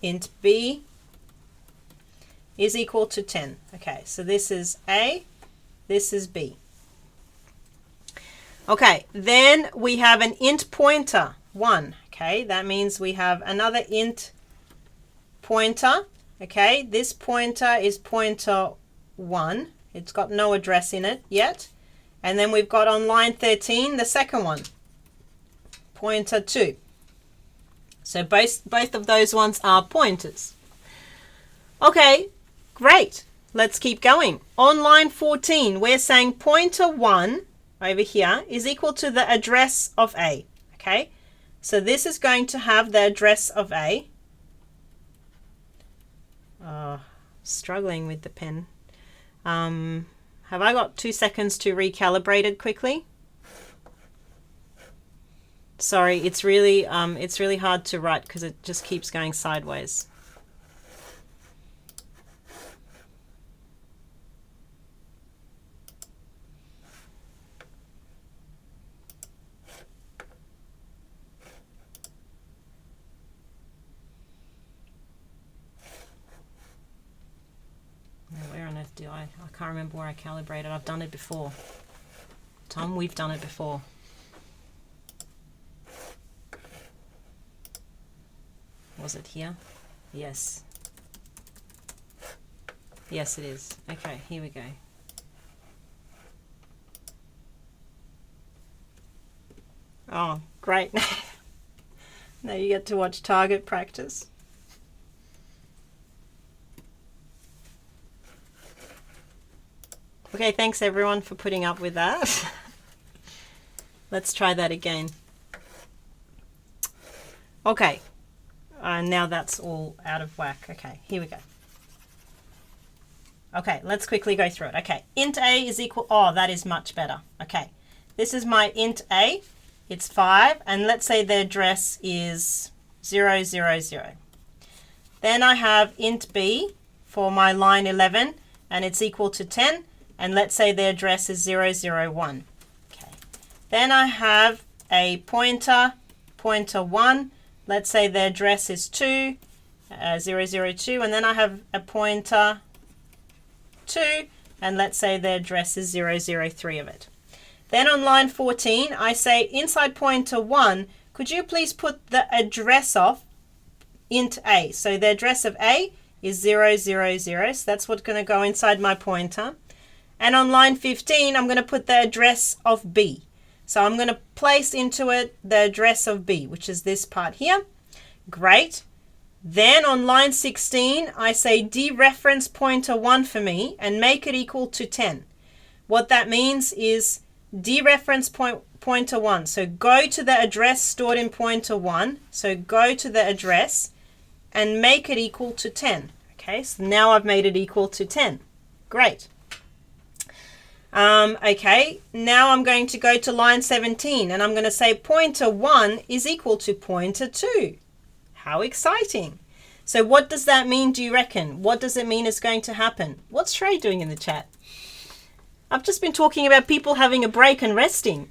int B is equal to 10. Okay, so this is A, this is B. Okay, then we have an int pointer, 1. Okay, that means we have another int pointer. Okay, this pointer is pointer 1. It's got no address in it yet. And then we've got on line 13, the second one, pointer 2. So both of those ones are pointers. Okay, great. Let's keep going. On line 14, we're saying pointer 1 over here is equal to the address of A. Okay, so this is going to have the address of A. Struggling with the pen. Have I got 2 seconds to recalibrate it quickly? Sorry, it's really hard to write because it just keeps going sideways. Where on earth do I can't remember where I calibrated. I've done it before. Tom, we've done it before. Was it here? Yes. Yes, it is. Okay, here we go. Oh, great. Now you get to watch target practice. Okay, thanks everyone for putting up with that. Let's try that again. Okay. Now that's all out of whack. Okay, here we go. Okay, let's quickly go through it. Okay, int A is equal, oh, that is much better. Okay, this is my int A, it's 5, and let's say the address is 0, 0, 0. Then I have int B for my line 11, and it's equal to 10, and let's say the address is 0, 0, 1. Okay, then I have a pointer, pointer 1, let's say the address is 2, 0, 0, 2, and then I have a pointer 2, and let's say the address is 0, 0, 3 of it. Then on line 14, I say inside pointer 1, could you please put the address of int A? So the address of A is 0, 0, 0. So that's what's going to go inside my pointer. And on line 15, I'm going to put the address of B. So I'm going to place into it the address of B, which is this part here. Great. Then on line 16, I say dereference pointer 1 for me and make it equal to 10. What that means is dereference pointer 1. So go to the address stored in pointer 1. So go to the address and make it equal to 10. Okay, so now I've made it equal to 10. Great. Okay, now I'm going to go to line 17 and I'm going to say pointer 1 is equal to pointer 2. How exciting. So what does that mean, do you reckon? What does it mean is going to happen? What's Shrey doing in the chat? I've just been talking about people having a break and resting.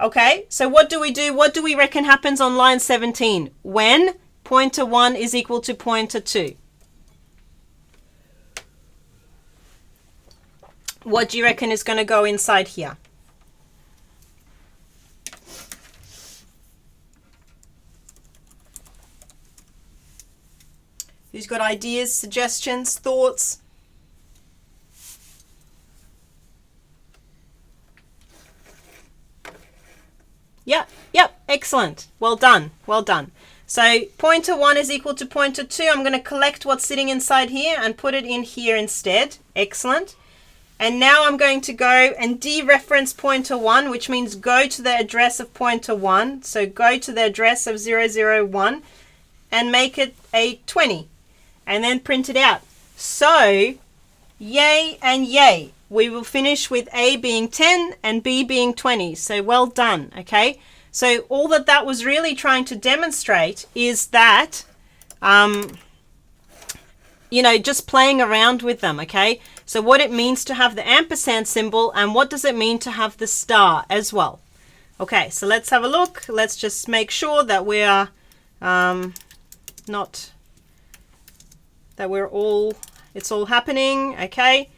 Okay, so what do we do? What do we reckon happens on line 17 when pointer 1 is equal to pointer 2? What do you reckon is going to go inside here? Who's got ideas, suggestions, thoughts? Yep, excellent. Well done, well done. So pointer 1 is equal to pointer 2. I'm going to collect what's sitting inside here and put it in here instead. Excellent. And now I'm going to go and dereference pointer 1, which means go to the address of pointer 1. So go to the address of 001 and make it a 20. And then print it out. So, yay and yay. We will finish with A being 10 and B being 20. So well done, okay? So all that was really trying to demonstrate is that, you know, just playing around with them, okay? So what it means to have the ampersand symbol and what does it mean to have the star as well. Okay, so let's have a look. Let's just make sure that we are it's all happening, okay?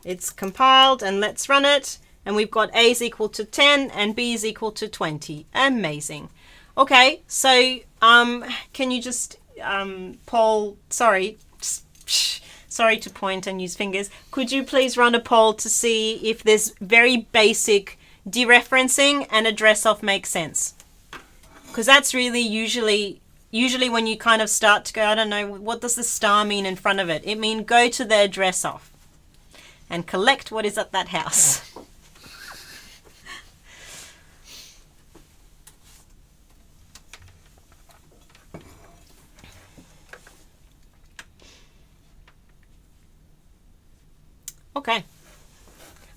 It's compiled and let's run it. And we've got A is equal to 10 and B is equal to 20. Amazing. Okay, so can you just, Paul, sorry to point and use fingers. Could you please run a poll to see if this very basic dereferencing and address of makes sense? Because that's really usually when you kind of start to go, I don't know, what does the star mean in front of it? It means go to the address of and collect what is at that house. Okay.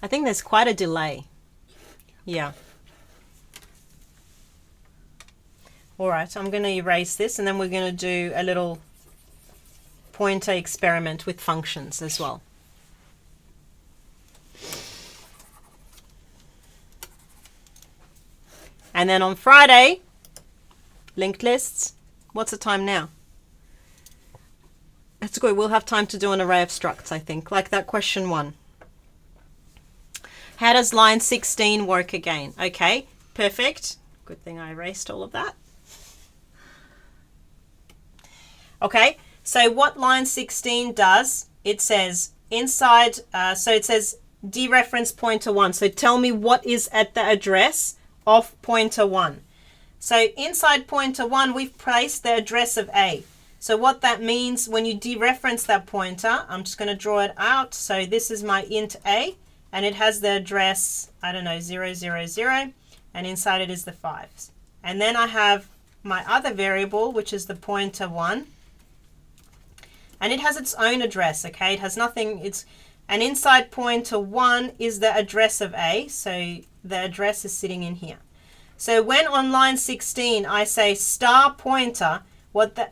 I think there's quite a delay. Yeah. All right, I'm going to erase this and then we're going to do a little pointer experiment with functions as well. And then on Friday, linked lists. What's the time now? That's good. We'll have time to do an array of structs, I think, like that question 1. How does line 16 work again? Okay, perfect. Good thing I erased all of that. Okay, so what line 16 does, it says inside, so it says dereference pointer 1. So tell me what is at the address of pointer 1. So inside pointer 1, we've placed the address of A. So what that means when you dereference that pointer, I'm just going to draw it out. So this is my int A and it has the address, I don't know, 000, and inside it is the 5s. And then I have my other variable, which is the pointer 1. And it has its own address, okay? It has nothing, and inside pointer 1 is the address of A. So the address is sitting in here. So when on line 16, I say star pointer,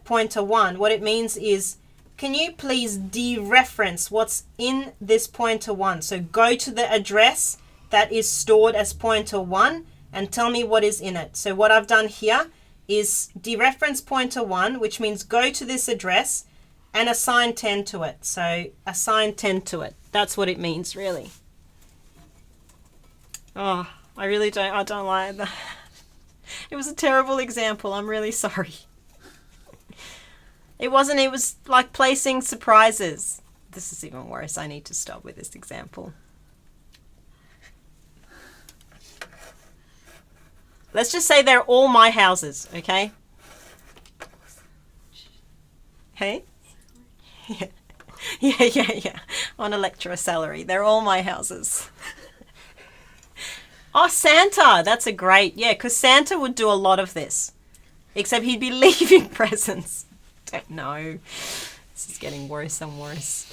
pointer 1, what it means is, can you please dereference what's in this pointer 1? So go to the address that is stored as pointer 1 and tell me what is in it. So what I've done here is dereference pointer 1, which means go to this address and assign 10 to it. So assign 10 to it. That's what it means, really. Oh, I don't like that. It was a terrible example. I'm really sorry. It wasn't, it was like placing surprises. This is even worse. I need to stop with this example. Let's just say they're all my houses, okay? Hey? Yeah. Yeah. On a lecturer salary. They're all my houses. Oh, Santa. That's a great, yeah, because Santa would do a lot of this. Except he'd be leaving presents. Don't know. This is getting worse and worse.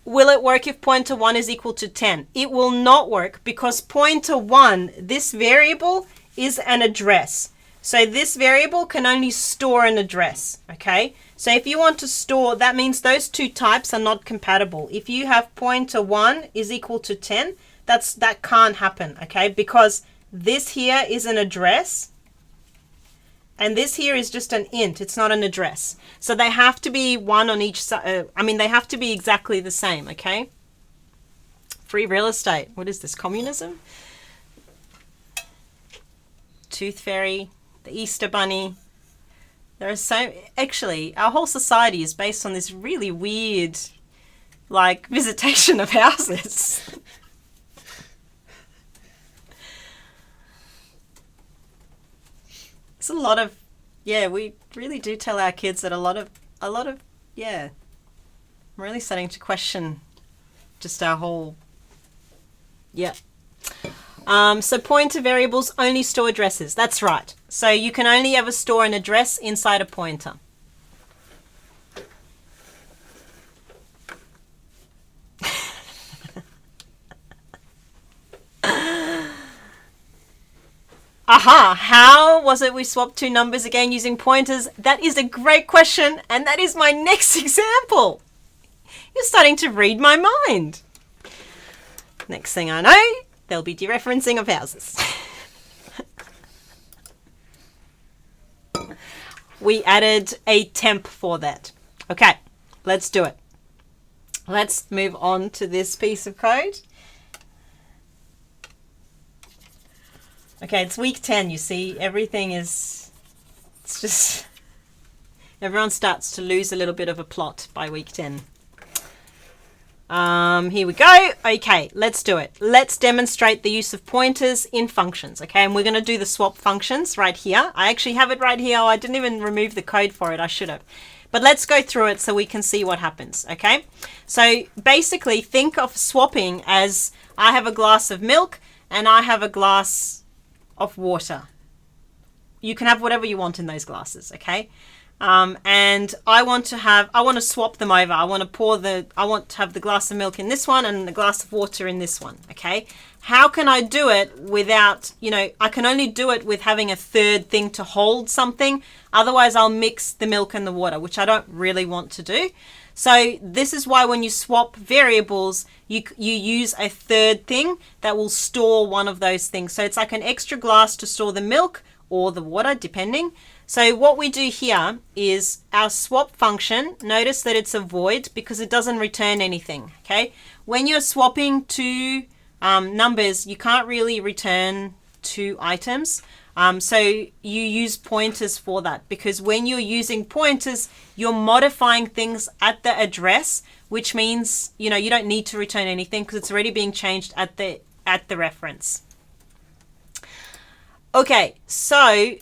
Will it work if pointer 1 is equal to 10? It will not work because pointer 1, this variable, is an address. So this variable can only store an address, okay? So if you want to store, that means those two types are not compatible. If you have pointer 1 is equal to 10, that can't happen, okay? Because this here is an address and this here is just an int. It's not an address. So they have to be one on each side. They have to be exactly the same, okay? Free real estate. What is this, communism? Tooth Fairy, the Easter Bunny. There are so, actually, our whole society is based on this really weird, like, visitation of houses. It's a lot of, yeah, we really do tell our kids that a lot of, yeah. I'm really starting to question just our whole, yeah. So pointer variables only store addresses. That's right. So you can only ever store an address inside a pointer. Aha, how was it we swapped two numbers again using pointers? That is a great question, and that is my next example. You're starting to read my mind. Next thing I know, there'll be dereferencing of houses. We added a temp for that. Okay, let's do it. Let's move on to this piece of code. Okay, it's week 10, you see. Everything is, it's just, everyone starts to lose a little bit of a plot by week 10. Here we go. Okay, let's do it. Let's demonstrate the use of pointers in functions, okay? And we're going to do the swap functions right here. I actually have it right here. Oh, I didn't even remove the code for it. I should have. But let's go through it so we can see what happens, okay? So basically, think of swapping as I have a glass of milk and I have a glass of water. You can have whatever you want in those glasses, okay? And I want to swap them over. I want to have the glass of milk in this one and the glass of water in this one, okay? How can I do it without, I can only do it with having a third thing to hold something. Otherwise, I'll mix the milk and the water, which I don't really want to do. So this is why when you swap variables, you use a third thing that will store one of those things. So it's like an extra glass to store the milk or the water, depending. So what we do here is our swap function. Notice that it's a void because it doesn't return anything, okay? When you're swapping two numbers, you can't really return two items. So you use pointers for that, because when you're using pointers, you're modifying things at the address, which means, you don't need to return anything because it's already being changed at the reference. Okay, so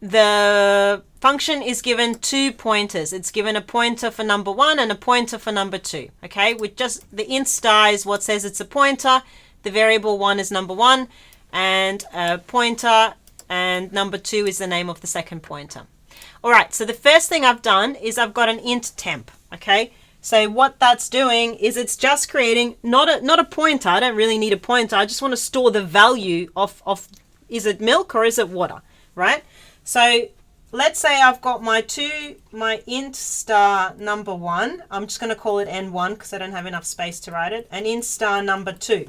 the function is given two pointers. It's given a pointer for number 1 and a pointer for number 2. Okay, with just the int star is what says it's a pointer. The variable 1 is number 1. And a pointer, and number 2 is the name of the second pointer. All right, so the first thing I've done is I've got an int temp, okay? So what that's doing is it's just creating not a pointer. I don't really need a pointer. I just want to store the value of is it milk or is it water, right? So let's say I've got my int star number 1. I'm just going to call it n1 because I don't have enough space to write it. And int star number 2.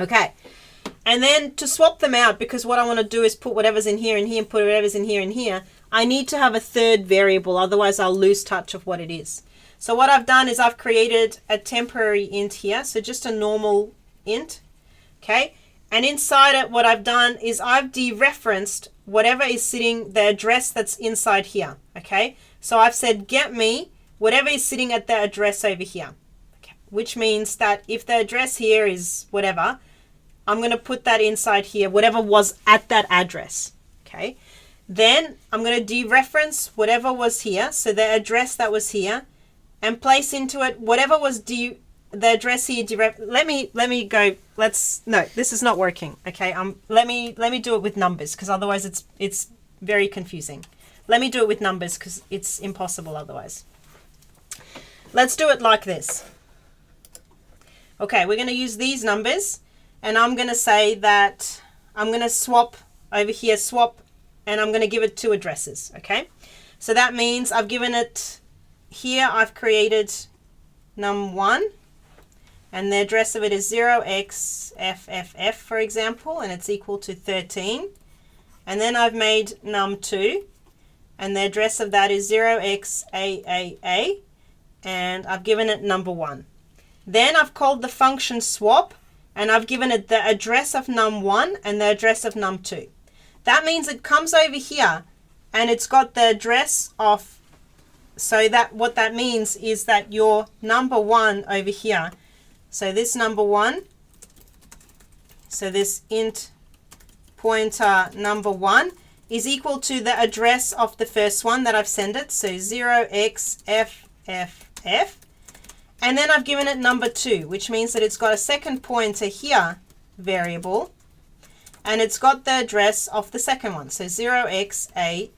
Okay. And then to swap them out, because what I want to do is put whatever's in here and here and put whatever's in here and here, I need to have a third variable, otherwise I'll lose touch of what it is. So what I've done is I've created a temporary int here, so just a normal int, okay? And inside it, what I've done is I've dereferenced whatever is sitting, the address that's inside here, okay? So I've said get me whatever is sitting at the address over here, okay? Which means that if the address here is whatever, I'm going to put that inside here, whatever was at that address, okay? Then I'm going to dereference whatever was here, so the address that was here, and place into it whatever was the address here. Let me go. No, this is not working. Okay, let me do it with numbers, because otherwise it's very confusing. Let me do it with numbers because it's impossible otherwise. Let's do it like this. Okay, we're going to use these numbers, and I'm going to say that I'm going to swap over here, and I'm going to give it 2 addresses. Okay, so that means I've given it here, I've created num1, and the address of it is 0xFFF, for example, and it's equal to 13. And then I've made num2, and the address of that is 0xAAA, and I've given it number 1. Then I've called the function swap, and I've given it the address of num1 and the address of num2. That means it comes over here, and it's got the address of, so that what that means is that your number 1 over here, so this number 1, so this int pointer number 1 is equal to the address of the first one that I've sent it, so 0xFFF, and then I've given it number 2, which means that it's got a second pointer here variable, and it's got the address of the second one, so 0xAAA.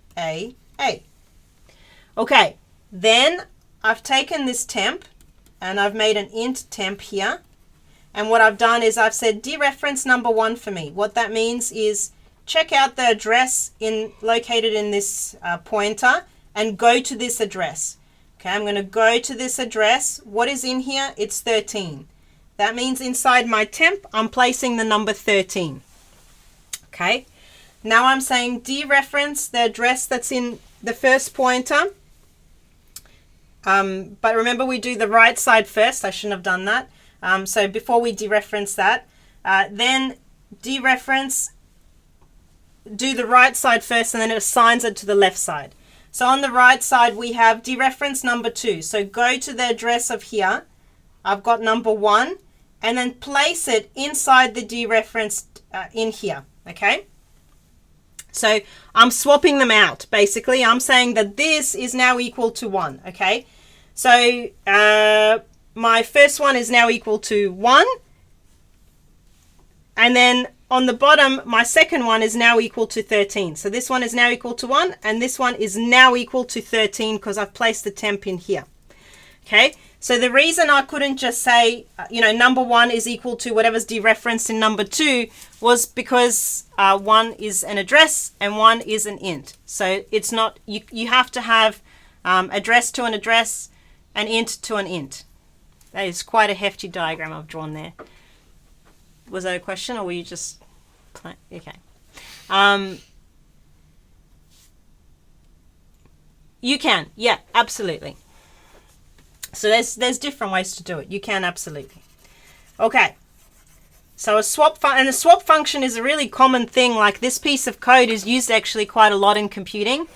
Okay, then I've taken this temp and I've made an int temp here, and what I've done is I've said dereference number 1 for me. What that means is check out the address located in this pointer and go to this address. Okay, I'm going to go to this address. What is in here? It's 13. That means inside my temp, I'm placing the number 13. Okay, now I'm saying dereference the address that's in the first pointer. But remember, we do the right side first. I shouldn't have done that. So before we dereference that, then dereference, do the right side first, and then it assigns it to the left side. So on the right side, we have dereference number 2. So go to the address of here. I've got number 1, and then place it inside the dereferenced in here. Okay. So I'm swapping them out. Basically, I'm saying that this is now equal to 1. Okay. So my first one is now equal to 1. And then on the bottom, my second one is now equal to 13. So this one is now equal to 1, and this one is now equal to 13 because I've placed the temp in here. Okay. So the reason I couldn't just say, number 1 is equal to whatever's dereferenced in number 2 was because 1 is an address and 1 is an int. So it's not, you have to have address to an address, an int to an int. That is quite a hefty diagram I've drawn there. Was that a question, or were you just okay? You can, yeah, absolutely. So there's different ways to do it. You can absolutely. Okay. So a swap function is a really common thing. Like, this piece of code is used actually quite a lot in computing,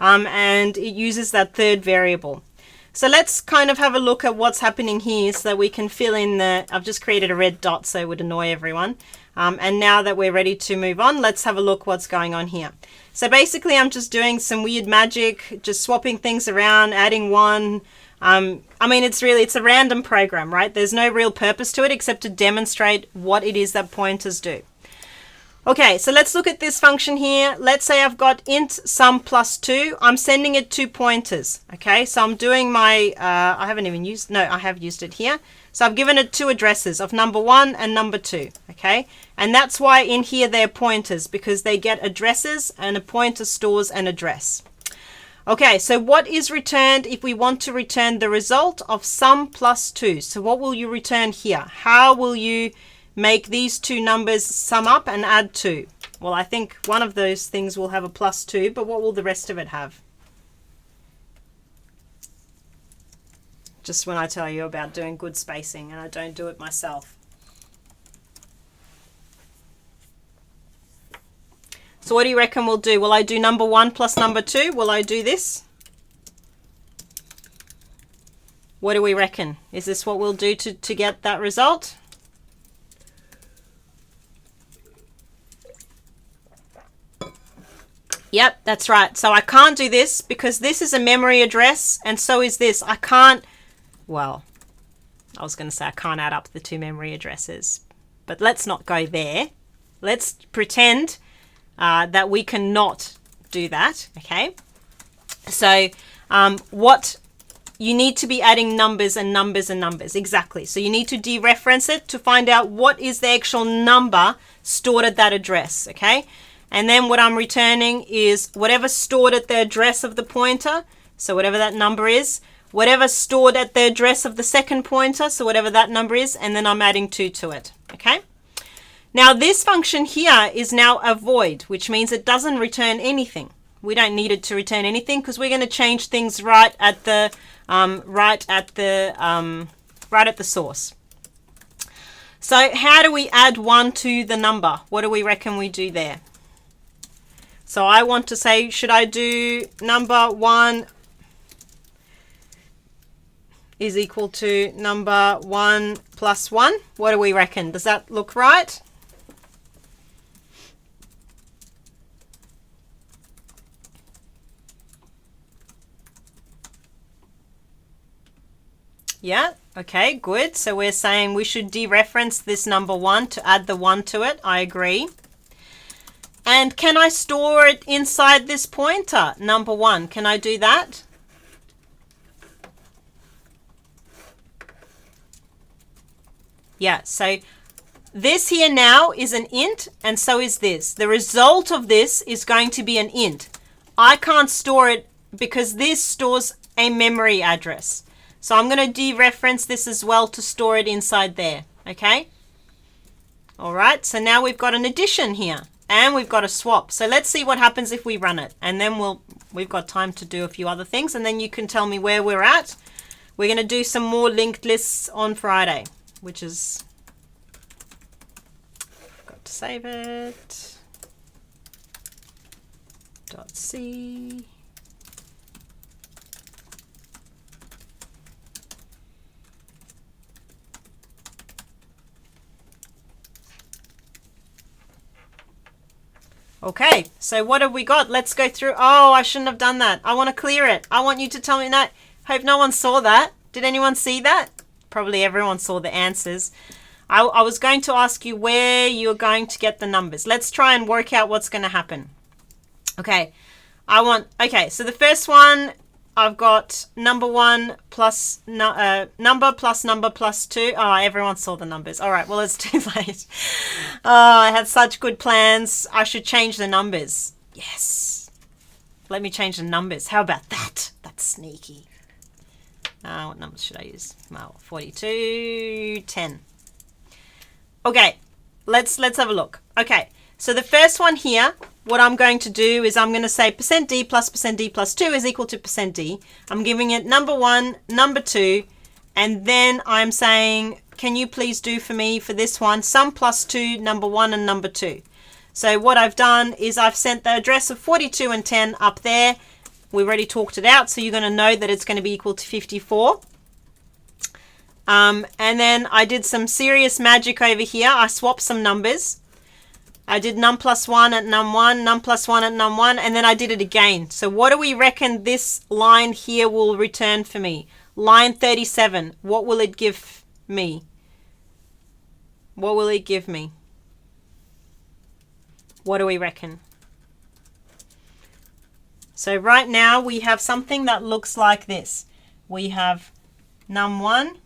and it uses that third variable. So let's kind of have a look at what's happening here so that we can fill in I've just created a red dot so it would annoy everyone. And now that we're ready to move on, let's have a look what's going on here. So basically I'm just doing some weird magic, just swapping things around, adding 1. It's a random program, right? There's no real purpose to it except to demonstrate what it is that pointers do. Okay, so let's look at this function here. Let's say I've got int sum plus 2. I'm sending it 2 pointers. Okay, so I'm doing my, I have used it here. So I've given it 2 addresses of number 1 and number 2. Okay, and that's why in here they're pointers, because they get addresses and a pointer stores an address. Okay, so what is returned if we want to return the result of sum plus 2? So what will you return here? How will you make these 2 numbers sum up and add 2? Well, I think one of those things will have a plus 2, but what will the rest of it have? Just when I tell you about doing good spacing, and I don't do it myself. So what do you reckon we'll do? Will I do number 1 plus number 2? Will I do this? What do we reckon? Is this what we'll do to get that result? Yep, that's right. So I can't do this because this is a memory address and so is this. I can't, well, I was going to say I can't add up the two memory addresses, but let's not go there. Let's pretend that we cannot do that, okay? So what you need to be adding numbers and numbers and numbers, exactly. So you need to dereference it to find out what is the actual number stored at that address, okay? And then what I'm returning is whatever stored at the address of the pointer, so whatever that number is, whatever stored at the address of the second pointer, so whatever that number is, and then I'm adding 2 to it, okay? Now this function here is now a void, which means it doesn't return anything. We don't need it to return anything because we're going to change things right at the source. So how do we add 1 to the number? What do we reckon we do there? So I want to say, should I do number 1 is equal to number 1 plus 1? What do we reckon? Does that look right? Yeah, okay, good. So we're saying we should dereference this number 1 to add the 1 to it. I agree. And can I store it inside this pointer, number 1? Can I do that? Yeah, so this here now is an int, and so is this. The result of this is going to be an int. I can't store it because this stores a memory address. So I'm going to dereference this as well to store it inside there, okay? All right, so now we've got an addition here and we've got a swap. So let's see what happens if we run it, and then we've got time to do a few other things, and then you can tell me where we're at. We're going to do some more linked lists on Friday, which is, got to save it. .c. Okay, so what have we got? Let's go through. Oh, I shouldn't have done that. I want to clear it. I want you to tell me that. Hope no one saw that. Did anyone see that? Probably everyone saw the answers. I was going to ask you where you're going to get the numbers. Let's try and work out what's going to happen. Okay, okay, so the first one, I've got number 1 plus number plus number plus 2. Oh, everyone saw the numbers. All right, well, it's too late. Oh, I had such good plans. I should change the numbers. Yes. Let me change the numbers. How about that? That's sneaky. What numbers should I use? Well, 42, 10. Okay, let's have a look. Okay, so the first one here, what I'm going to do is I'm going to say %d plus %d plus 2 is equal to %d. I'm giving it number 1, number 2, and then I'm saying, can you please do for me for this one, sum plus 2, number 1 and number 2. So what I've done is I've sent the address of 42 and 10 up there. We already talked it out, so you're going to know that it's going to be equal to 54. And then I did some serious magic over here. I swapped some numbers. I did num plus 1 at num1, num plus 1 at num1, and then I did it again. So what do we reckon this line here will return for me? Line 37, what will it give me? What will it give me? What do we reckon? So right now we have something that looks like this. We have num1,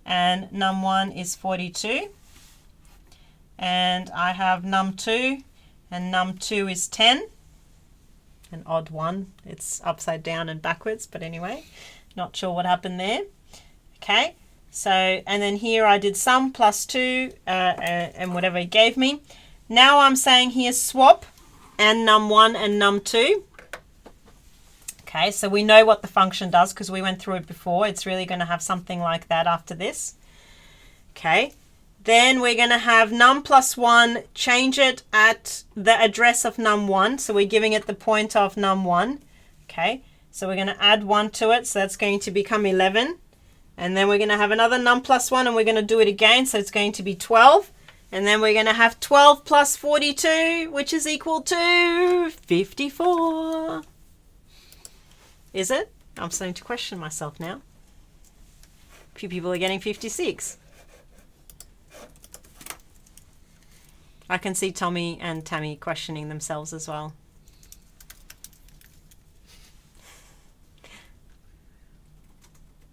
and num1 is 42, and I have num2, and num2 is 10, an odd one. It's upside down and backwards, but anyway, not sure what happened there. Okay, so, and then here I did sum plus 2 and whatever it gave me. Now I'm saying here swap and num1 and num2. Okay, so we know what the function does because we went through it before. It's really going to have something like that after this. Okay, Then we're going to have num plus 1, change it at the address of num1. So we're giving it the pointer of num1. Okay, so we're going to add 1 to it. So that's going to become 11. And then we're going to have another num plus 1, and we're going to do it again. So it's going to be 12. And then we're going to have 12 plus 42, which is equal to 54. Is it? I'm starting to question myself now. A few people are getting 56. I can see Tommy and Tammy questioning themselves as well.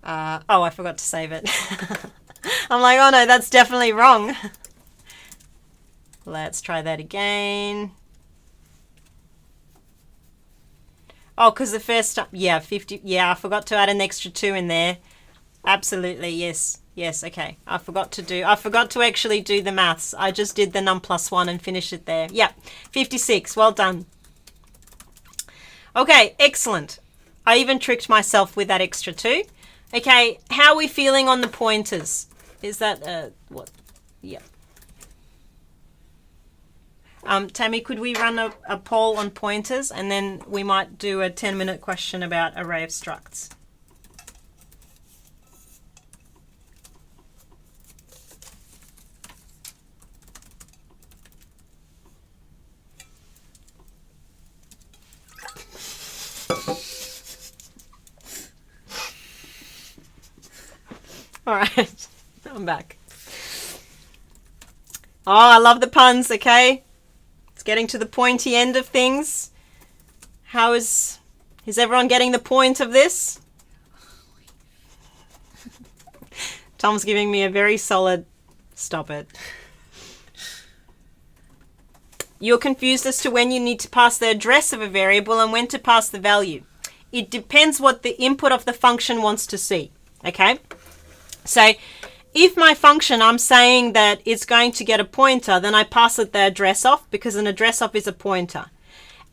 Oh, I forgot to save it. I'm like, oh no, that's definitely wrong. Let's try that again. Oh, because the first time, yeah, 50, yeah, I forgot to add an extra 2 in there. Absolutely, yes. Yes, okay. I forgot to actually do the maths. I just did the num plus 1 and finished it there. Yeah, 56. Well done. Okay, excellent. I even tricked myself with that extra 2. Okay, how are we feeling on the pointers? Is that, what? Yeah. Tammy, could we run a poll on pointers, and then we might do a 10-minute question about array of structs? All right, I'm back. Oh, I love the puns, okay? It's getting to the pointy end of things. How is everyone getting the point of this? Tom's giving me a very solid stop it. You're confused as to when you need to pass the address of a variable and when to pass the value. It depends what the input of the function wants to see, okay? So if my function, I'm saying that it's going to get a pointer, then I pass it the address of, because an address of is a pointer.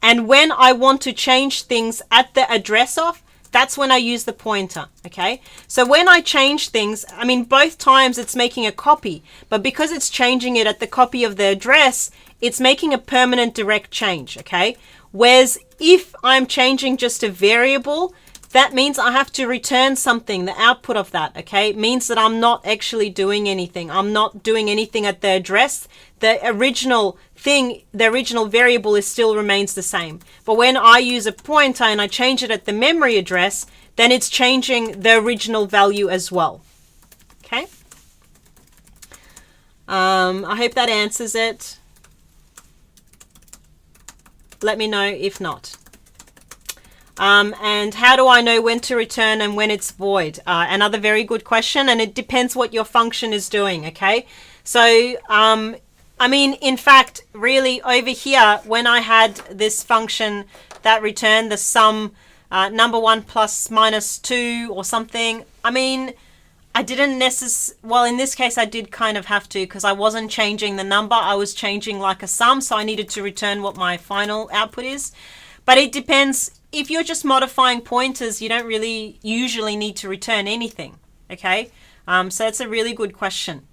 And when I want to change things at the address of, that's when I use the pointer, okay? So when I change things, I mean, both times it's making a copy, but because it's changing it at the copy of the address, it's making a permanent direct change, okay? Whereas if I'm changing just a variable, that means I have to return something, the output of that, okay? It means that I'm not actually doing anything. I'm not doing anything at the address. The original thing, the original variable still remains the same. But when I use a pointer and I change it at the memory address, then it's changing the original value as well, okay? I hope that answers it. Let me know if not. And how do I know when to return and when it's void? Another very good question, and it depends what your function is doing, okay? So, I mean, in fact, really over here, when I had this function that returned the sum number 1 plus minus 2 or something, I mean, I didn't well, in this case, I did kind of have to, because I wasn't changing the number. I was changing like a sum, so I needed to return what my final output is. But it depends. If you're just modifying pointers, you don't really usually need to return anything, okay? So it's a really good question.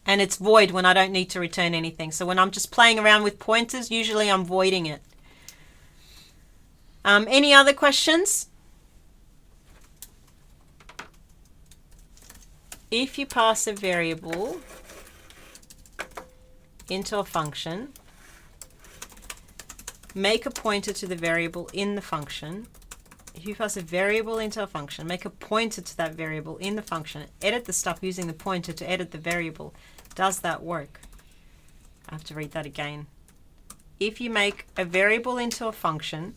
And it's void when I don't need to return anything. So when I'm just playing around with pointers, usually I'm voiding it. Any other questions? If you pass a variable into a function, make a pointer to the variable in the function. If you pass a variable into a function, make a pointer to that variable in the function, edit the stuff using the pointer to edit the variable. Does that work? I have to read that again. If you make a variable into a function,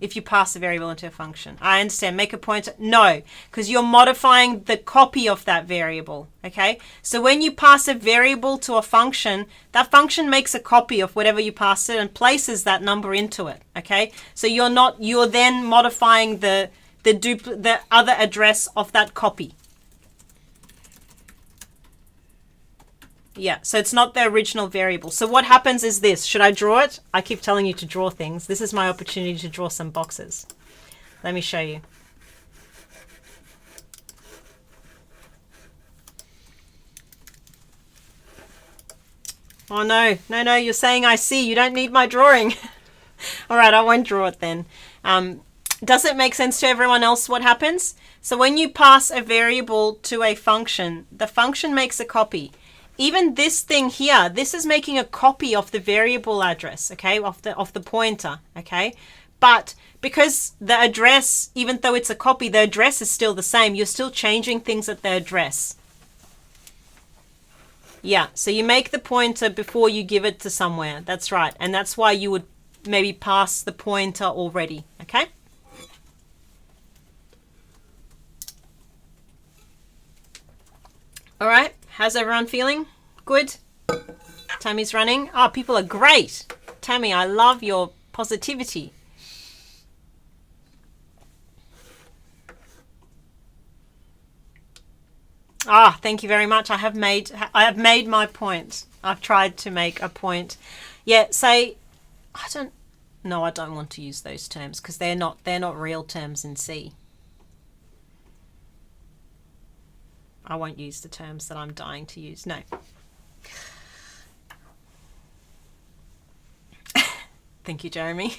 if you pass a variable into a function, I understand, make a pointer. No, because you're modifying the copy of that variable, okay? So when you pass a variable to a function, that function makes a copy of whatever you pass it and places that number into it, okay? So you're then modifying the other address of that copy. Yeah, so it's not the original variable. So what happens is this. Should I draw it? I keep telling you to draw things. This is my opportunity to draw some boxes. Let me show you. Oh, no. No, no, you're saying I see. You don't need my drawing. All right, I won't draw it then. Does it make sense to everyone else what happens? So when you pass a variable to a function, the function makes a copy. Even this thing here, this is making a copy of the variable address, okay, of the pointer, okay? But because the address, even though it's a copy, the address is still the same. You're still changing things at the address. Yeah, so you make the pointer before you give it to somewhere. That's right. And that's why you would maybe pass the pointer already, okay? All right, how's everyone feeling? Good? Tammy's running. Oh, people are great. Tammy, I love your positivity. Ah, thank you very much. I have made my point. I've tried to make a point. Yeah, say I don't want to use those terms because they're not real terms in C. I won't use the terms that I'm dying to use. No. Thank you, Jeremy.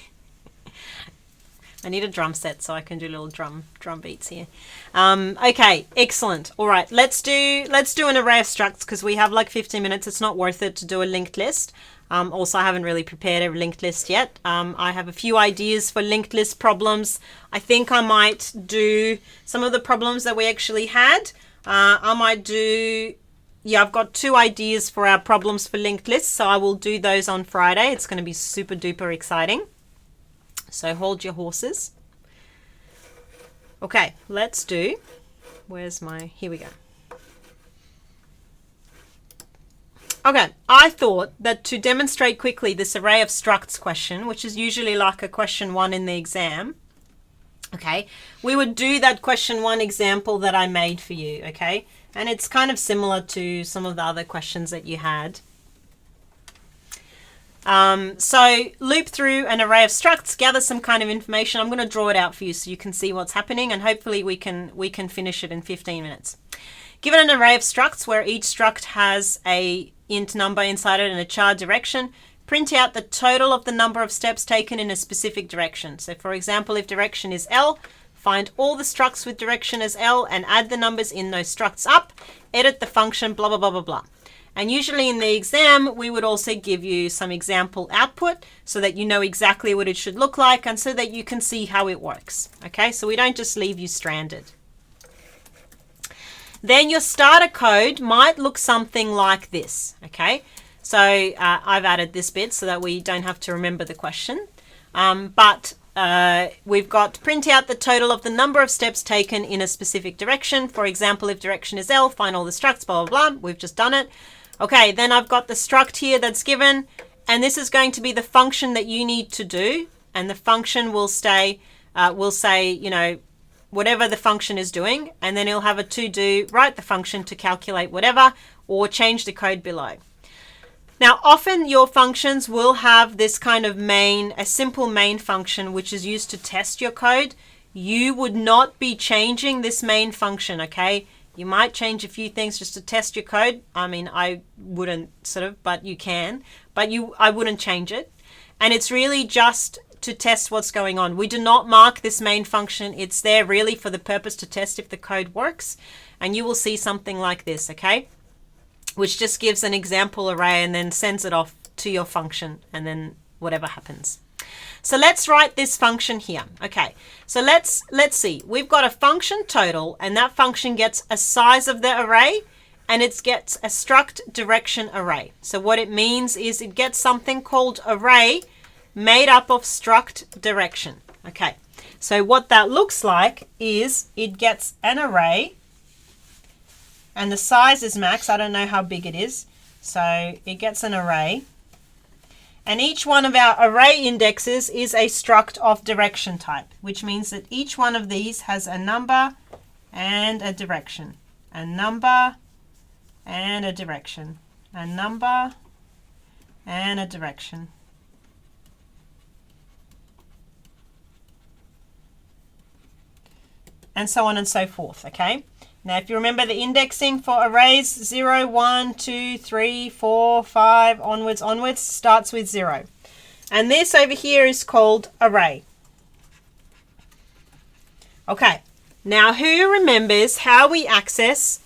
I need a drum set so I can do little drum beats here. Okay, excellent. All right, let's do an array of structs because we have like 15 minutes. It's not worth it to do a linked list. Also, I haven't really prepared a linked list yet. I have a few ideas for linked list problems. I think I might do some of the problems that we actually had. I might do, yeah, I've got 2 ideas for our problems for linked lists, so I will do those on Friday. It's going to be super duper exciting. So hold your horses. Okay, let's do, here we go. Okay, I thought that to demonstrate quickly this array of structs question, which is usually like a question 1 in the exam, okay, we would do that question 1 example that I made for you, okay? And it's kind of similar to some of the other questions that you had. So loop through an array of structs, gather some kind of information. I'm going to draw it out for you so you can see what's happening, and hopefully we can finish it in 15 minutes. Given an array of structs where each struct has a int number inside it and a char direction, print out the total of the number of steps taken in a specific direction. So for example, if direction is L, find all the structs with direction as L and add the numbers in those structs up, edit the function, blah, blah, blah, blah, blah. And usually in the exam, we would also give you some example output so that you know exactly what it should look like and so that you can see how it works. Okay, so we don't just leave you stranded. Then your starter code might look something like this. Okay, so I've added this bit so that we don't have to remember the question. We've got print out the total of the number of steps taken in a specific direction. For example, if direction is L, find all the structs, blah, blah, blah. We've just done it. Okay, then I've got the struct here that's given, and this is going to be the function that you need to do, and the function will say, you know, whatever the function is doing, and then it'll have a to-do, write the function to calculate whatever, or change the code below. Now, often your functions will have this kind of a simple main function, which is used to test your code. You would not be changing this main function, okay? You might change a few things just to test your code. I mean, I wouldn't but you can. But I wouldn't change it. And it's really just to test what's going on. We do not mark this main function. It's there really for the purpose to test if the code works. And you will see something like this, okay? Which just gives an example array and then sends it off to your function and then whatever happens. So let's write this function here. Okay, so let's see. We've got a function total, and that function gets a size of the array, and it gets a struct direction array. So what it means is it gets something called array made up of struct direction. Okay, so what that looks like is it gets an array, and the size is max. I don't know how big it is. So it gets an array. And each one of our array indexes is a struct of direction type, which means that each one of these has a number and a direction. A number and a direction. A number and a direction. And so on and so forth, okay? Now, if you remember the indexing for arrays, 0, 1, 2, 3, 4, 5, onwards, starts with 0. And this over here is called array. Okay, now who remembers how we access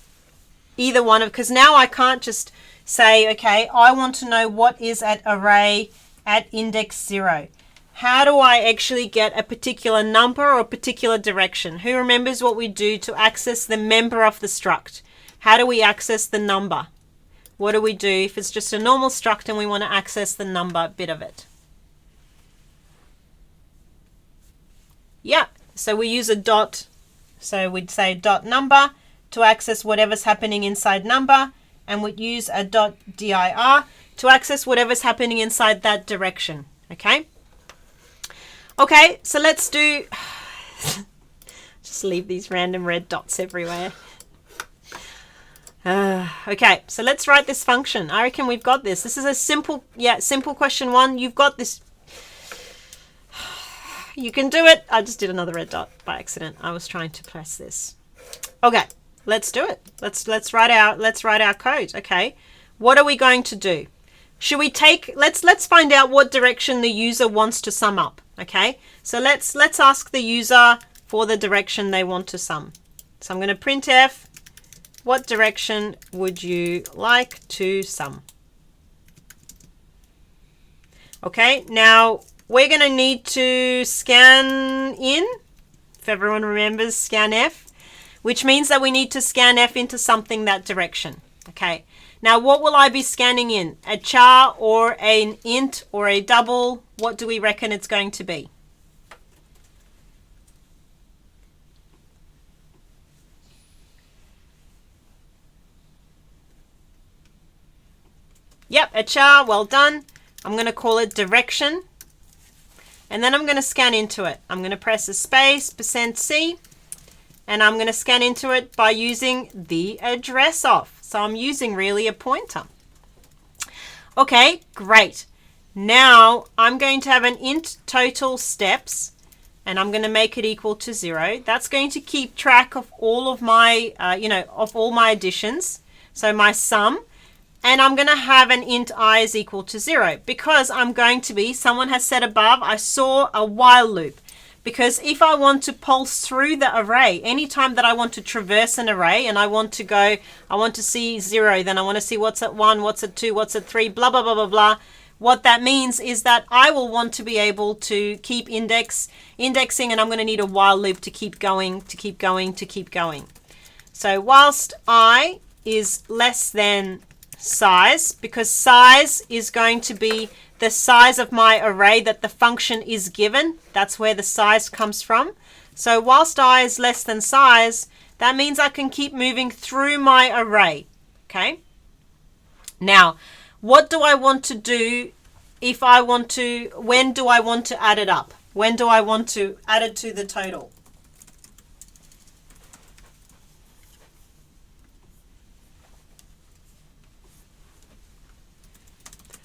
either one of, because now I can't just say, okay, I want to know what is at array at index 0. How do I actually get a particular number or a particular direction? Who remembers what we do to access the member of the struct? How do we access the number? What do we do if it's just a normal struct and we want to access the number bit of it? Yeah, so we use a dot. So we'd say dot number to access whatever's happening inside number, and we'd use a dot dir to access whatever's happening inside that direction. Okay? Okay, so let's do, just leave these random red dots everywhere. Okay, so let's write this function. I reckon we've got this. This is a simple question 1. You've got this. You can do it. I just did another red dot by accident. I was trying to press this. Okay, let's do it. Let's write our code. Okay, what are we going to do? Should we take, let's find out what direction the user wants to sum up. Okay, so let's ask the user for the direction they want to sum. So I'm going to printf, what direction would you like to sum? Okay, now we're going to need to scan in, if everyone remembers scanf, which means that we need to scanf into something that direction. Okay, now what will I be scanning in? A char or an int or a double? What do we reckon it's going to be? Yep, a char, well done. I'm going to call it direction. And then I'm going to scan into it. I'm going to press a space, %C, and I'm going to scan into it by using the address of. So I'm using really a pointer. Okay, great. Now I'm going to have an int total steps, and I'm going to make it equal to 0. That's going to keep track of all of my, of all my additions. So my sum. And I'm going to have an int I is equal to 0 because I'm going to be, someone has said above, I saw a while loop. Because if I want to pulse through the array, anytime that I want to traverse an array and I want to go, I want to see 0, then I want to see what's at 1, what's at 2, what's at 3, blah, blah, blah, blah, blah. What that means is that I will want to be able to keep indexing, and I'm going to need a while loop to keep going, to keep going, to keep going. So whilst I is less than size, because size is going to be the size of my array that the function is given. That's where the size comes from. So whilst I is less than size, that means I can keep moving through my array. Okay. Now, what do I want to do if I want to, when do I want to add it up? When do I want to add it to the total?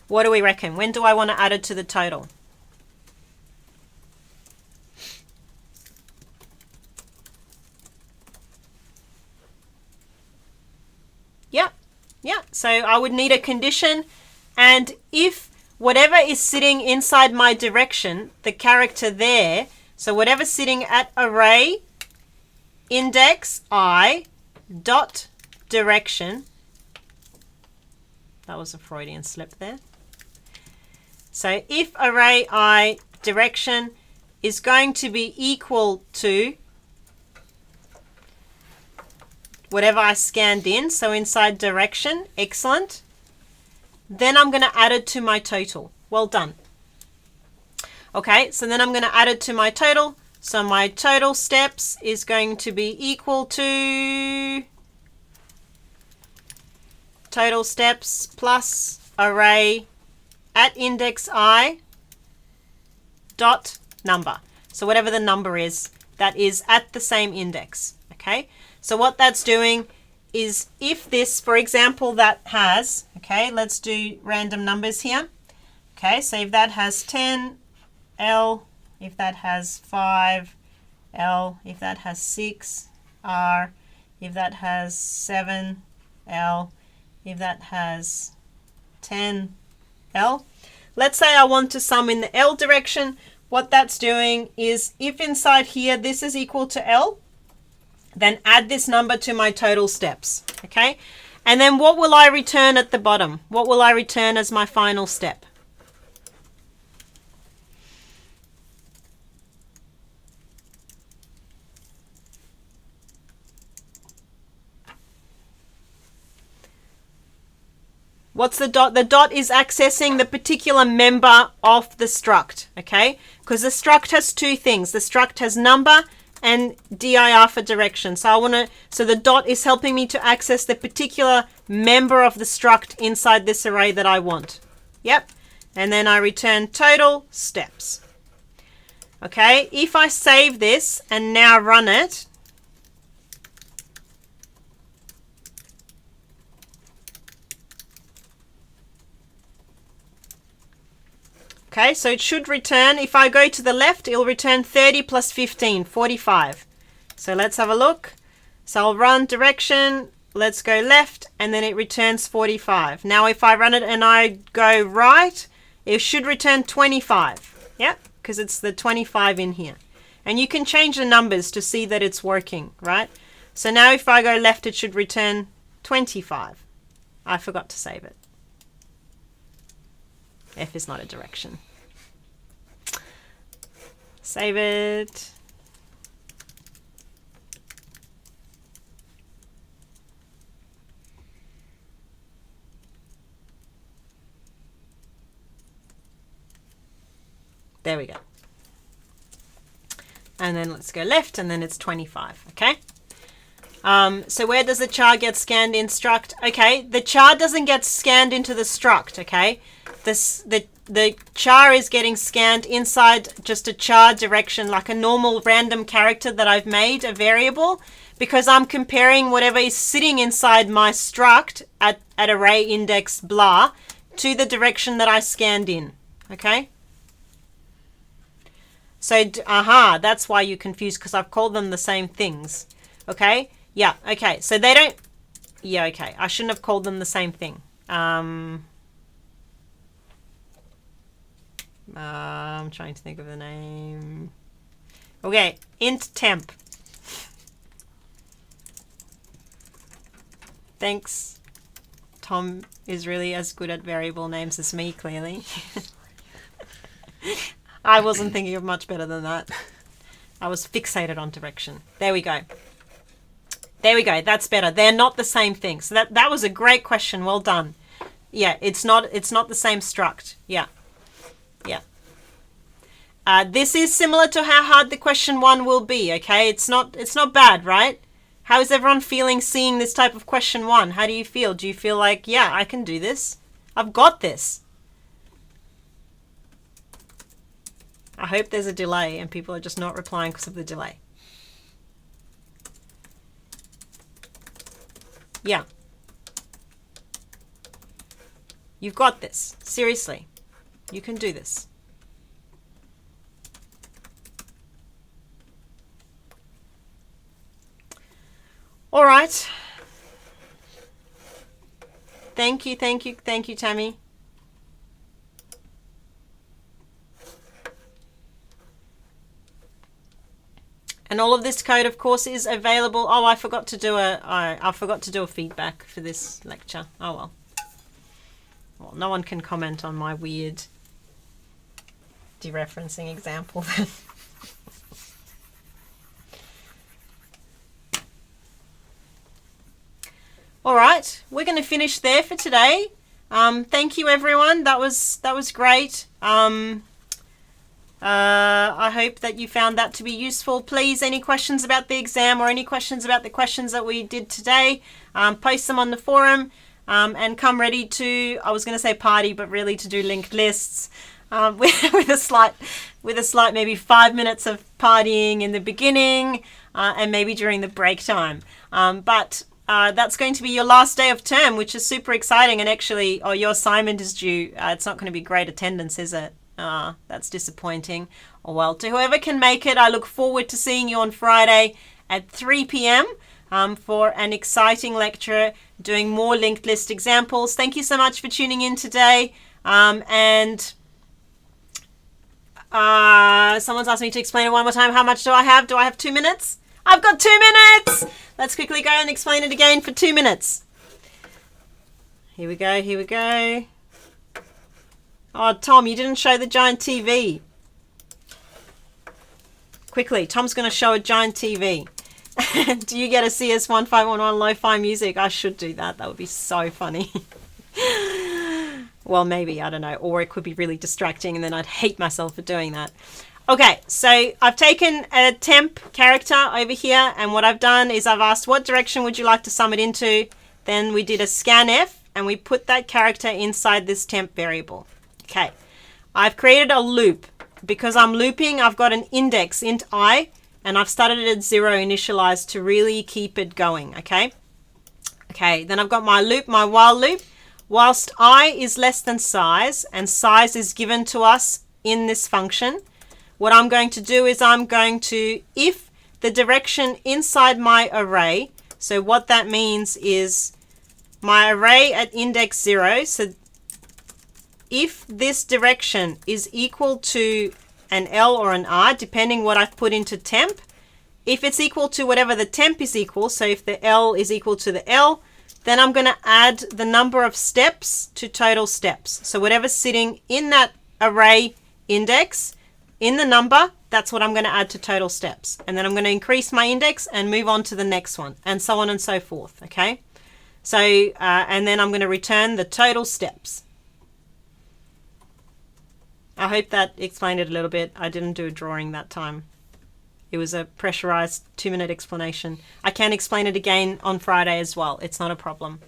What do we reckon? When do I want to add it to the total? Yeah. So I would need a condition, and if whatever is sitting inside my direction, the character there, so whatever's sitting at array index I dot direction, that was a Freudian slip there. So if array I direction is going to be equal to whatever I scanned in, so inside direction, excellent, then I'm going to add it to my total. Well done. Okay, so then I'm going to add it to my total. So my total steps is going to be equal to total steps plus array at index I dot number. So whatever the number is that is at the same index. Okay, so what that's doing is if this, for example, that has, okay, let's do random numbers here. Okay, so if that has 10 L, if that has 5 L, if that has 6 R, if that has 7L, if that has 10L. Let's say I want to sum in the L direction. What that's doing is if inside here this is equal to L, then add this number to my total steps, okay? And then what will I return at the bottom? What will I return as my final step? What's the dot? The dot is accessing the particular member of the struct, okay? Because the struct has two things. The struct has number and dir for direction. So the dot is helping me to access the particular member of the struct inside this array that I want. Yep. And then I return total steps. Okay, if I save this and now run it, okay, so it should return, if I go to the left, it'll return 30 plus 15, 45. So let's have a look. So I'll run direction, let's go left, and then it returns 45. Now if I run it and I go right, it should return 25. Yep, because it's the 25 in here. And you can change the numbers to see that it's working, right? So now if I go left, it should return 25. I forgot to save it. F is not a direction. Save it. There we go. And then let's go left, and then it's 25, okay? So where does the char get scanned in struct? Okay, the char doesn't get scanned into the struct, okay? The char is getting scanned inside just a char direction, like a normal random character that I've made a variable, because I'm comparing whatever is sitting inside my struct at array index blah to the direction that I scanned in, okay? So, that's why you're confused, because I've called them the same things, okay? Yeah, okay, so they don't, yeah, okay, I shouldn't have called them the same thing. I'm trying to think of the name. Okay, int temp. Thanks. Tom is really as good at variable names as me, clearly. I wasn't thinking of much better than that. I was fixated on direction. There we go. There we go. That's better. They're not the same thing. So that was a great question. Well done. Yeah, it's not the same struct. Yeah. Yeah. This is similar to how hard the question one will be, okay? It's not bad, right? How is everyone feeling seeing this type of question one? How do you feel? Do you feel like, yeah, I can do this? I've got this. I hope there's a delay and people are just not replying because of the delay. Yeah. You've got this. Seriously. You can do this. All right. Thank you, Tammy. And all of this code, of course, is available. Oh, I forgot to do a feedback for this lecture. Oh well. Well, no one can comment on my weird dereferencing example then. All right, we're going to finish there for today. Thank you, everyone. That was great. I hope that you found that to be useful. Please, any questions about the exam or any questions about the questions that we did today, post them on the forum, and come ready to, I was going to say party, but really to do linked lists, with a slight maybe 5 minutes of partying in the beginning, and maybe during the break time. But that's going to be your last day of term, which is super exciting. And actually, your assignment is due. It's not going to be great attendance, is it? That's disappointing. Oh well, to whoever can make it, I look forward to seeing you on Friday at 3 p.m. for an exciting lecture doing more linked list examples. Thank you so much for tuning in today. And someone's asked me to explain it one more time. How much do I have? Do I have 2 minutes? I've got 2 minutes! Let's quickly go and explain it again for 2 minutes. Here we go, here we go. Oh, Tom, you didn't show the giant TV. Quickly, Tom's going to show a giant TV. Do you get a CS1511 lo-fi music? I should do that. That would be so funny. Well, maybe, I don't know. Or it could be really distracting and then I'd hate myself for doing that. Okay, so I've taken a temp character over here, and what I've done is I've asked what direction would you like to sum it into. Then we did a scanf and we put that character inside this temp variable. Okay, I've created a loop. Because I'm looping, I've got an index int I, and I've started it at 0 initialized to really keep it going, okay? Okay, then I've got my loop, my while loop. Whilst I is less than size, and size is given to us in this function, what I'm going to do is I'm going to, if the direction inside my array, so what that means is my array at index 0, so if this direction is equal to an L or an R, depending what I've put into temp, if it's equal to whatever the temp is equal, so if the L is equal to the L, then I'm going to add the number of steps to total steps. So whatever's sitting in that array index, in the number, that's what I'm going to add to total steps. And then I'm going to increase my index and move on to the next one, and so on and so forth, okay? So, and then I'm going to return the total steps. I hope that explained it a little bit. I didn't do a drawing that time. It was a pressurized 2-minute explanation. I can explain it again on Friday as well. It's not a problem.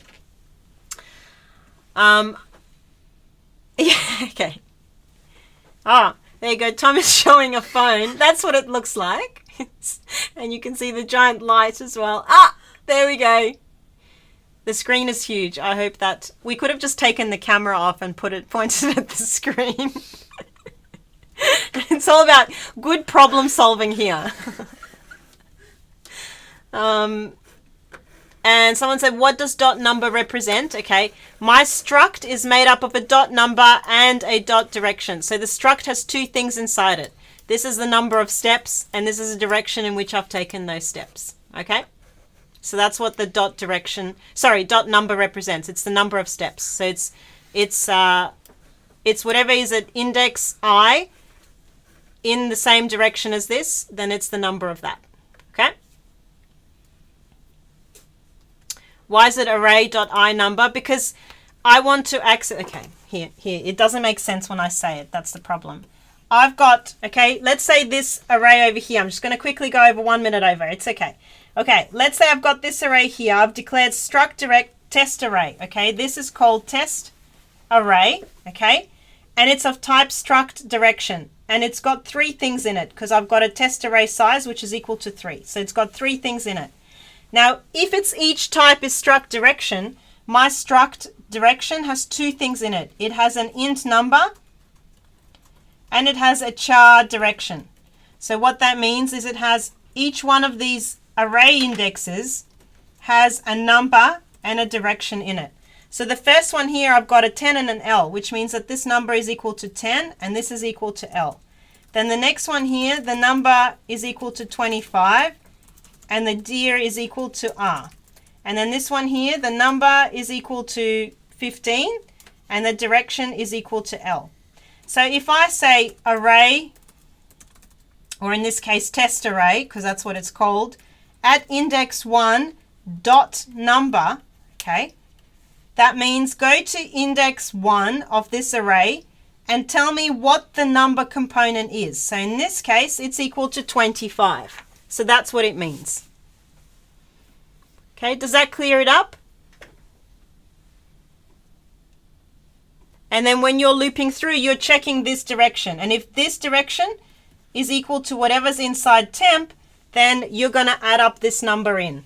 Yeah, okay. Ah, there you go. Tom is showing a phone. That's what it looks like. And you can see the giant light as well. Ah, there we go. The screen is huge. I hope that we could have just taken the camera off and pointed at the screen. It's all about good problem solving here. And someone said, what does dot number represent? Okay, my struct is made up of a dot number and a dot direction. So the struct has 2 things inside it. This is the number of steps, and this is a direction in which I've taken those steps. Okay, so that's what the dot number represents. It's the number of steps. So it's whatever is at index I in the same direction as this, then it's the number of that. Okay. Why is it array.I number? Because I want to access, okay, here, it doesn't make sense when I say it. That's the problem. I've got, okay, let's say this array over here. I'm just going to quickly go over 1 minute over. It's okay. Okay, let's say I've got this array here. I've declared struct direct test array. Okay, this is called test array. Okay, and it's of type struct direction. And it's got 3 things in it because I've got a test array size, which is equal to 3. So it's got 3 things in it. Now, if it's each type is struct direction, my struct direction has 2 things in it. It has an int number and it has a char direction. So what that means is it has each one of these array indexes has a number and a direction in it. So the first one here, I've got a 10 and an L, which means that this number is equal to 10 and this is equal to L. Then the next one here, the number is equal to 25 and the dir is equal to R. And then this one here, the number is equal to 15 and the direction is equal to L. So if I say array, or in this case test array, because that's what it's called, at index 1 dot number, okay, that means go to index 1 of this array and tell me what the number component is. So in this case, it's equal to 25. So that's what it means. Okay, does that clear it up? And then when you're looping through, you're checking this direction. And if this direction is equal to whatever's inside temp, then you're going to add up this number in.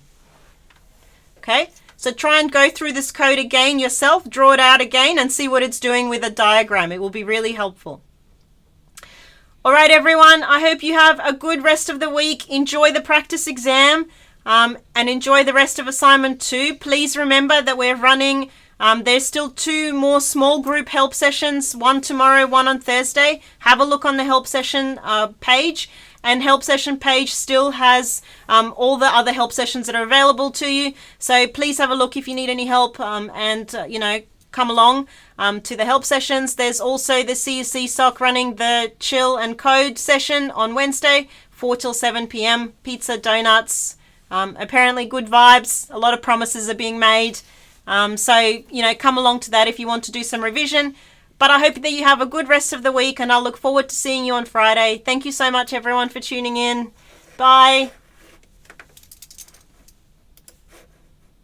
Okay, so try and go through this code again yourself, draw it out again and see what it's doing with a diagram. It will be really helpful. All right, everyone, I hope you have a good rest of the week. Enjoy the practice exam. and enjoy the rest of assignment 2. Please remember that we're running, there's still 2 more small group help sessions, one tomorrow, one on Thursday. Have a look on the help session page, and help session page still has all the other help sessions that are available to you. So please have a look if you need any help, and come along to the help sessions. There's also the CSC SOC running the chill and code session on Wednesday, 4 till 7 p.m. Pizza, donuts, apparently good vibes. A lot of promises are being made. So come along to that if you want to do some revision. But I hope that you have a good rest of the week, and I'll look forward to seeing you on Friday. Thank you so much, everyone, for tuning in. Bye.